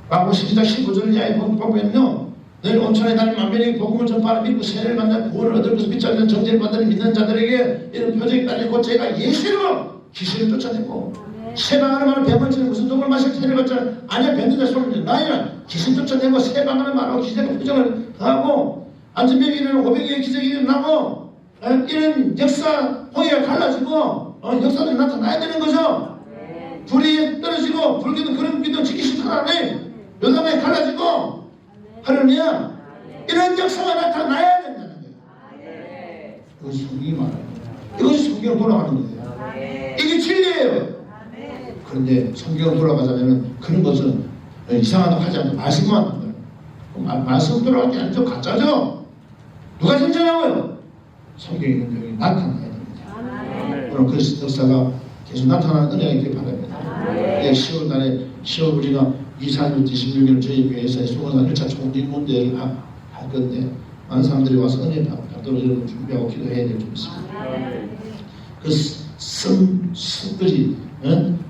마고 12장 15절 이하에 보면요, 너희 온천에 다니는 만민에게 복음을 전파하는 믿고 세례를 받는 구원을 얻을 것을 믿지 않는 정죄를 받는 믿는 자들에게 이런 표적이 따르고 제가 예수로 귀신을 쫓아내고 세방하는 말은 뱀을 치는 무슨 독을 마실 세례를 받지 아니야 뱀들 자 손을 나이는 귀신 쫓아내고 세방하는 말하고 기적과 표적을 더하고 안전병이 일어나고 고백의 기적이 일어나고 이런 역사 호의가 갈라지고 역사들이 나타나야 되는 거죠. 불이 떨어지고 불기도 그런 기도 지키신 하나님 요단에 갈라지고 하느냐 이런 역사가 나타나야 된다는 거예요. 이것이 성경이 말하는 거예요. 이것이 성경으로 돌아가는 거예요. 이게 진리예요. 그런데 성경으로 돌아가자면 그런 것은 이상하다고 하지 않고 말씀만 한다. 말씀 돌아갈 게 아니죠. 가짜죠. 누가 진짜냐고요? 성경에 있는 내용이 나타나야 됩니다. 그럼 그 역사가 계속 나타나는 은혜가 있길 바랍니다. 10월 달에 10월 우리가 24일부터 26일 저희 교회에서 수원산 1차 총립문대를 할 건데 많은 사람들이 와서 은혜 받도록 여러분 준비하고 기도해야 될 점 있습니다. 그 습들이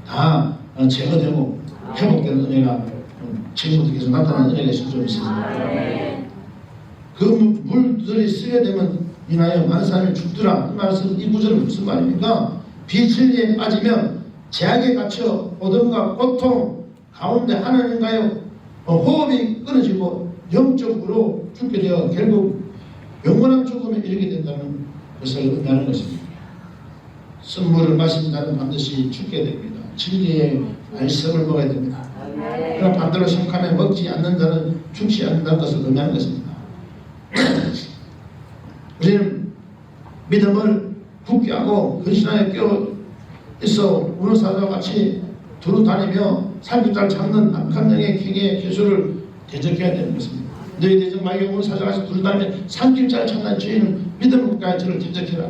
다 제거되고 회복되는 은혜가 지금부터 계속 나타나는 은혜가 있을 점 있습니다. 그 물들이 쓰게 되면 인하여 많은 사람이 죽더라. 이 말씀 이 구절은 무슨 말입니까? 비진리에 빠지면 제약에 갇혀 어둠과 고통 가운데 하나님과의 호흡이 끊어지고 영적으로 죽게 되어 결국 영원한 죽음에 이르게 된다는 것을 의미하는 것입니다. 쓴물을 마신다는 반드시 죽게 됩니다. 진리의 말씀을 먹어야 됩니다. 그럼 반대로 생각하며 먹지 않는 자는 죽지 않는다는 것을 의미하는 것입니다. 우리는 믿음을 굳게 하고 근신하여 깨어 있어 우는 사람과 같이 두루 다니며 삼겹살 잡는 악한 영의 킹의 개수를 대적해야 되는 것입니다. 너희 대적 마귀가 온 사자가서 부르다면 삼겹살 찾는 주인은 믿음을 국가에 저를 대적해라.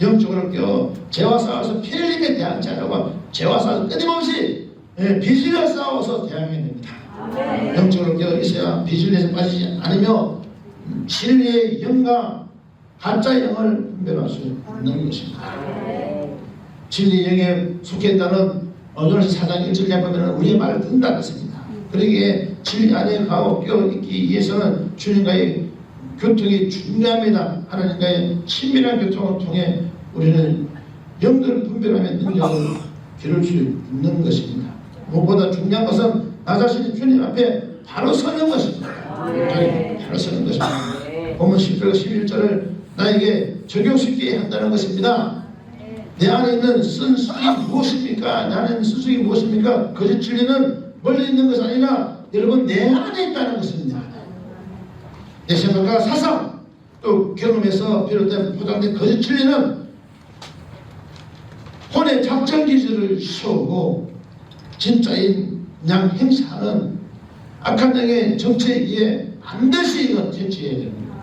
영적으로 껴 죄와 싸워서 피를 흘리게 대항지 않으고 죄와 싸워서 끊임없이 비질에 싸워서 대항해야 됩니다. 영적으로 껴 있어야 비질에서 빠지지 않으며 진리의 영과 가짜 영을 분별할 수 있는 것입니다. 진리 영에 속해 있다는 요한일서 4장 1절에 보면 우리의 말을 듣는다는 것입니다. 그러기에 진리 안에 가고 껴있기 위해서는 주님과의 교통이 중요합니다. 하나님과의 친밀한 교통을 통해 우리는 영들을 분별하며 능력을 기를 수 있는 것입니다. 무엇보다 중요한 것은 나 자신이 주님 앞에 바로 서는 것입니다. 바로 서는 것입니다. 본문 10절 11절을 나에게 적용시키게 한다는 것입니다. 내 안에 있는 쓴수이 무엇입니까? 내 안에 있는 쓴수이 무엇입니까? 거짓 진리는 멀리 있는 것이 아니라 여러분 내 안에 있다는 것입니다. 내 생각과 사상 또 경험에서 비롯된 포장된 거짓 진리는 혼의 작전 기질을 세우고 진짜인 양 행사하는 악한 영의 정체에 의해 반드시 이건 캐치해야 됩니다.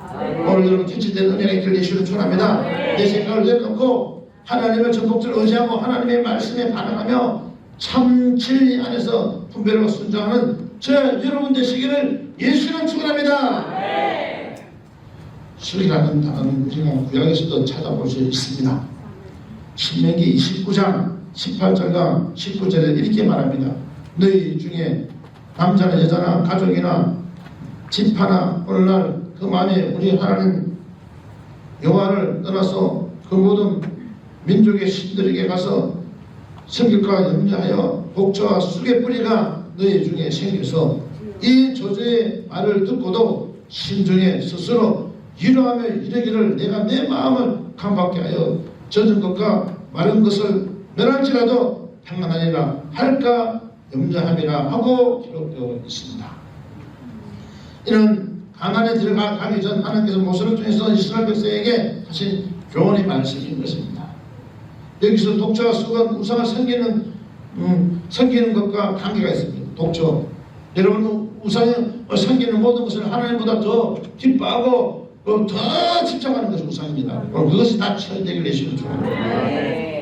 오늘 여러분 캐치된 은혜의 길 예수를 축원합니다. 내 생각을 내놓고 하나님을 전폭적으로 의지하고 하나님의 말씀에 반응하며 참 진리 안에서 분별하고 순종하는 저 여러분 되시기를 예수는 축원합니다. 실이라는 단어는 우리가 구약에서도 찾아볼 수 있습니다. 신명기 29장 18절과 19절에 이렇게 말합니다. 너희 중에 남자나 여자나 가족이나 집하나 오늘날 그 마음에 우리 하나님 여호와를 떠나서 그 모든 민족의 신들에게 가서 성격과 염려하여 복처와 쑥의 뿌리가 너희 중에 생겨서 이 저주의 말을 듣고도 심중에 스스로 위로하며 이르기를 내가 내 마음을 강박케 하여 젖은 것과 마른 것을 멸할지라도 평안하리라 할까 염려함이라 하고 기록되어 있습니다. 이는 가나안에 들어가기 전 하나님께서 모세를 통해서 이스라엘 백성에게 하신 교훈의 말씀인 것입니다. 여기서 독처와 쑥은 우상을 섬기는 것과 관계가 있습니다. 독처, 여러분 우상을 섬기는 모든 것을 하나님보다 더 기뻐하고 더 집착하는 것이 우상입니다. 그것이 다 천대를 내시는 중입니다.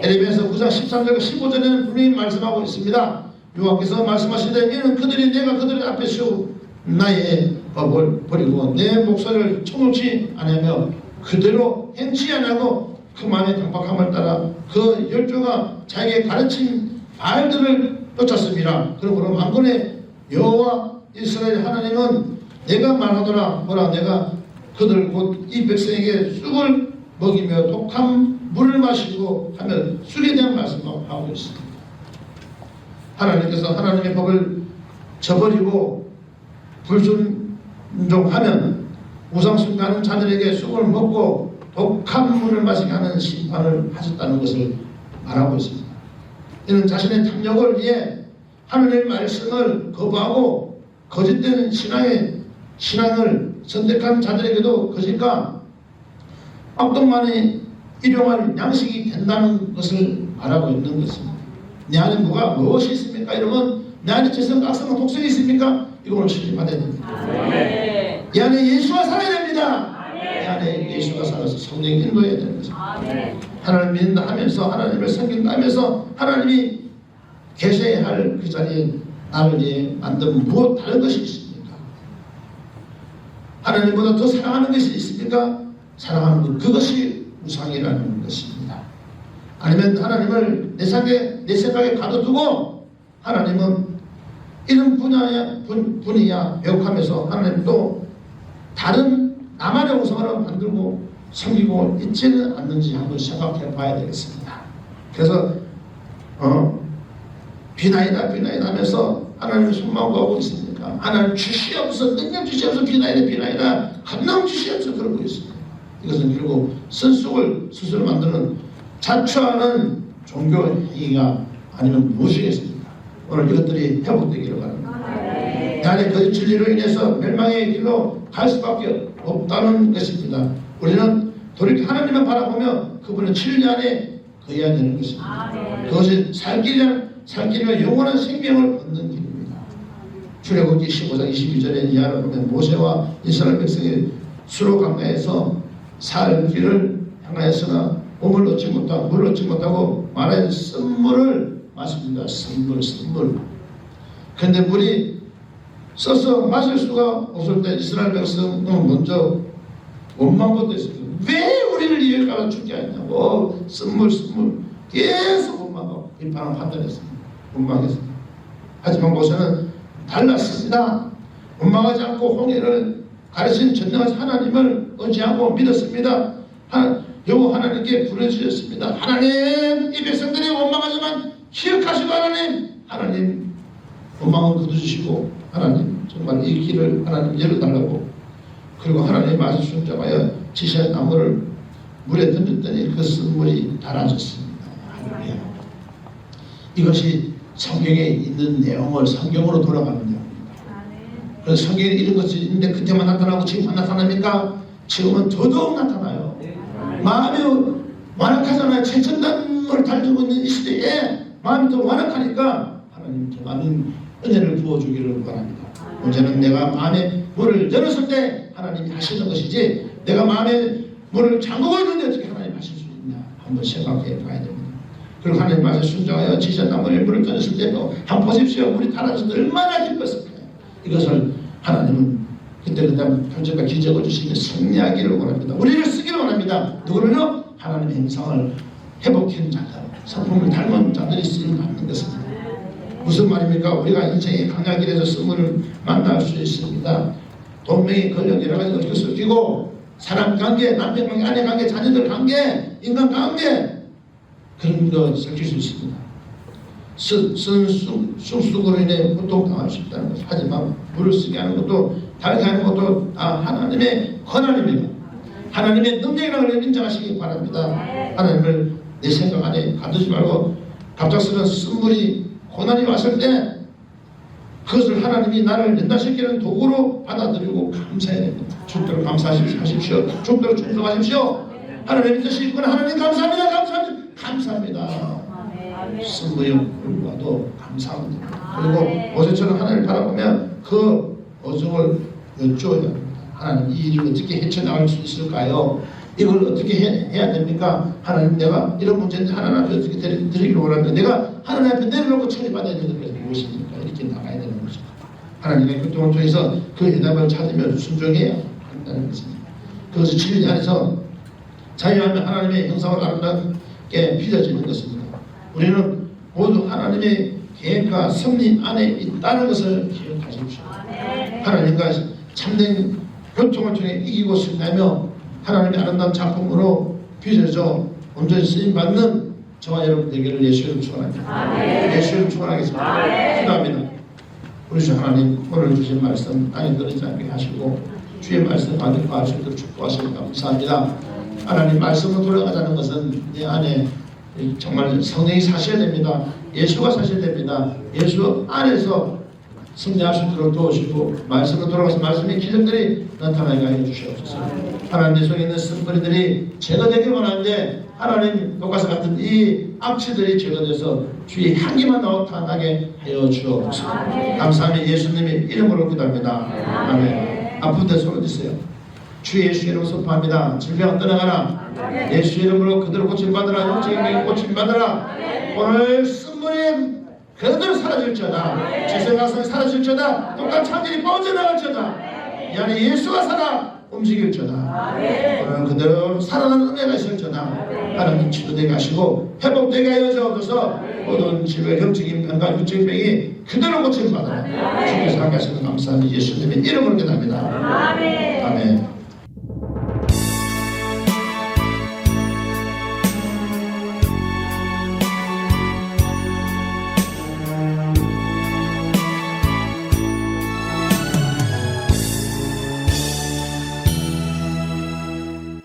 에레미야서 9장 13절과 15절에는 분명히 말씀하고 있습니다. 여호와께서 말씀하시되 이는 그들이 내가 그들 앞에 세우 나의 법을 버리고 내 목소리를 청놓지 않으며 그대로 행치 않고 그 마음의 강박함을 따라 그 열조가 자기에게 가르친 말들을 쫓았습니다. 그러므로 만군의 여호와 이스라엘 하나님은 내가 말하더라 뭐라 내가 그들 곧 이 백성에게 쑥을 먹이며 독한 물을 마시고 하며 쑥에 대한 말씀을 하고 있습니다. 하나님께서 하나님의 법을 저버리고 불순종하면 우상 숭배하는 자들에게 쑥을 먹고 독한 물을 마시게 하는 심판을 하셨다는 것을 말하고 있습니다. 이는 자신의 탐욕을 위해 하나님의 말씀을 거부하고 거짓된 신앙을 선택한 자들에게도 거짓과 악독만이 일용할 양식이 된다는 것을 말하고 있는 것입니다. 내 안에 무엇이 있습니까? 여러분, 내 안에 죄성, 악성과 독성이 있습니까? 이걸 실험받아야 됩니다. 내 안에 예수가 살아야 됩니다. 내 안에 예수가 살아서 성령이 인도해야 되는 것입니다. 하나님을 믿는다 하면서 하나님을 섬긴다 하면서 하나님이 계셔야 할 그 자리에 나를 위해 만든 무엇 다른 것이 있습니까? 하나님보다 더 사랑하는 것이 있습니까? 사랑하는 것, 그것이 우상이라는 것입니다. 아니면 하나님을 내 생각에 가둬두고 하나님은 이런 분이야 배역하면서 하나님도 다른 나만의 우상을 만들고 섬기고 있지는 않는지 한번 생각해 봐야 되겠습니다. 그래서 비나이다 하면서 하나님의 손만 구하고 있습니까? 하나님 주시옵소서, 능력 주시옵소서, 비나이다 감당 주시옵소서 그러고 있습니다. 이것은 결국 선속을 스스로 만드는 자초하는 종교 행위가 아니면 무엇이겠습니까? 오늘 이것들이 회복되기를 바랍니다. 내 안에 거짓 진리로 인해서 멸망의 길로 갈 수밖에 없다는 것입니다. 우리는 돌이켜 하나님을 바라보며 그분의 진리 안에 거해야 되는 것입니다. 그것이 살 길이면 영원한 생명을 얻는 길입니다. 출애굽기 15장 22절에 이하를 보면 모세와 이스라엘 백성이 수로 강가에서 살기를 향하였으나 물을 얻지 못하고 마라의 쓴물을 마십니다. 쓴물. 그런데 물이 써서 마실 수가 없을 때 이스라엘 백성은 먼저 원망부터 했습니다. 왜 우리를 이에 가라 죽게 하냐고. 쓴물 계속 원망하고 비판을 판단했습니다. 원망했습니다. 하지만 모세는 달랐습니다. 원망하지 않고 홍해를 가르친 전능하신 하나님을 의지하고 믿었습니다. 여호와 하나님께 부르짖었습니다. 하나님, 이 백성들이 원망하지만 기억하시고 하나님 원망은 거두시고 하나님 정말 이 길을 하나님 열어달라고. 그리고 하나님 말씀 순종하여 지시한 나무를 물에 던졌더니 그 쓴물이 달아졌습니다. 할렐루야. 이것이 성경에 있는 내용을 성경으로 돌아가는 내용입니다. 그래서 성경에 이런 것이 있는데 그때만 나타나고 지금 안 나타납니까? 지금은 더더욱 나타나요. 마음이 완악하잖아요. 최첨단을 달고 있는 이 시대에 마음이 더 완악하니까 하나님 더 많은 은혜를 부어주기를 바랍니다. 문제는 내가 마음의 문을 열었을 때 하나님이 하시는 것이지 내가 마음의 문을 잠그고 있는데 어떻게 하나님 하실 수 있냐 한번 생각해 봐야 됩니다. 그리고 하나님 말씀 순종하여 지시한 나무에 물을 던졌을 때도 한번 보십시오. 물이 달아져서 얼마나 기뻤을까요? 이것을 하나님은 그때 표적과 기적을 주시며 승리하기를 원합니다. 우리를 쓰기를 원합니다. 누구를요? 하나님의 형상을 회복한 자들, 성품을 닮은 자들이 쓰임 받는 것입니다. 무슨 말입니까? 우리가 인생의 강약길에서 쓴물을 만날 수 있습니다. 동맹이 권력 여러 가지 얽혀 섞이고 사람 관계, 남편 관계, 아내 관계, 자녀들 관계, 인간 관계 그런 거 섞일 수 있습니다. 쑥쑥으로 인해 고통당할 수 있다는 것. 하지만 물을 쓰게 하는 것도 다르게 하는 것도 하나님의 권한입니다. 하나님의 능력이라는 걸 인정하시기 바랍니다. 하나님을 내 생각 안에 가두지 말고 갑작스러운 쓴물이 고난이 왔을 때 그것을 하나님이 나를 연단시키는 도구로 받아들이고 감사해야 됩니다. 죽도록 감사하십시오. 죽도록 충성하십시오. 하나님의 뜻이 있구나. 하나님 감사합니다. 쓴물이 불과도 감사합니다. 그리고 모세처럼 하나님을 바라보면 그 어종을 여쭈어야 합니다. 하나님 이 일을 어떻게 헤쳐나갈 수 있을까요? 이걸 어떻게 해야 됩니까? 하나님 내가 이런 문제인데 하나님 앞에 어떻게 드리기를 원합니다. 내가 하나님 앞에 내려놓고 처리받아야 되는 것이 무엇입니까? 이렇게 나가야 되는 것입니다. 하나님의 교통을 통해서 그 해답을 찾으며 순종해야 한다는 것입니다. 그것을 진리 안에서 자유하면 하나님의 형상을 아름답게 빚어지는 것입니다. 우리는 모두 하나님의 계획과 섭리 안에 있다는 것을 기억하십시오. 하나님과 참된 교통을 통해 이기고 승리하며 하나님의 아름다운 작품으로 빚어져 온전히 쓰임받는 저와 여러분 되기를 예수 이름 축원합니다. 예수 이름 축원하겠습니다. 기도합니다. 우리 주 하나님 오늘 주신 말씀 땅에 떨어지지 않게 하시고 주의 말씀 받을 거 하시도록 축복하시고 감사합니다. 하나님 말씀으로 돌아가자는 것은 내 안에 정말 성령이 사셔야 됩니다. 예수가 사셔야 됩니다. 예수 안에서 승리할 수 있도록 도우시고 말씀으로 돌아가서 말씀의 기적들이 나타나게 하여 주시옵소서. 하나님 내 속에 있는 쓴뿌리들이 제거되길 원하는데 하나님 독가스 같은 이 악취들이 제거돼서 주의 향기만 나타나게 하여 주옵소서. 감사하며 예수님의 이름으로 기도합니다. 아멘. 아픈 데 손을 드세요. 주 예수 이름으로 선포합니다. 질병 떠나가라. 예수 이름으로 그대로 고침받으라. 영적인 고침받으라. 오늘 쓴물이 그대로 사라질지어다. 죄생각성이 사라질지어다. 똑같은 창들이 빠져나갈지어다. 이 안에 예수가 살아 움직일지어다. 오늘 그대로 살아나는 은혜가 있을지어다. 하나님 치료되게 하시고 회복되게 하여 주옵소서. 모든 질병, 영적인 병과 육적인 병이 그대로 고침받아라. 주께서 함께 하시는 감사합니다. 예수님의 이름으로 기도합니다. 아멘.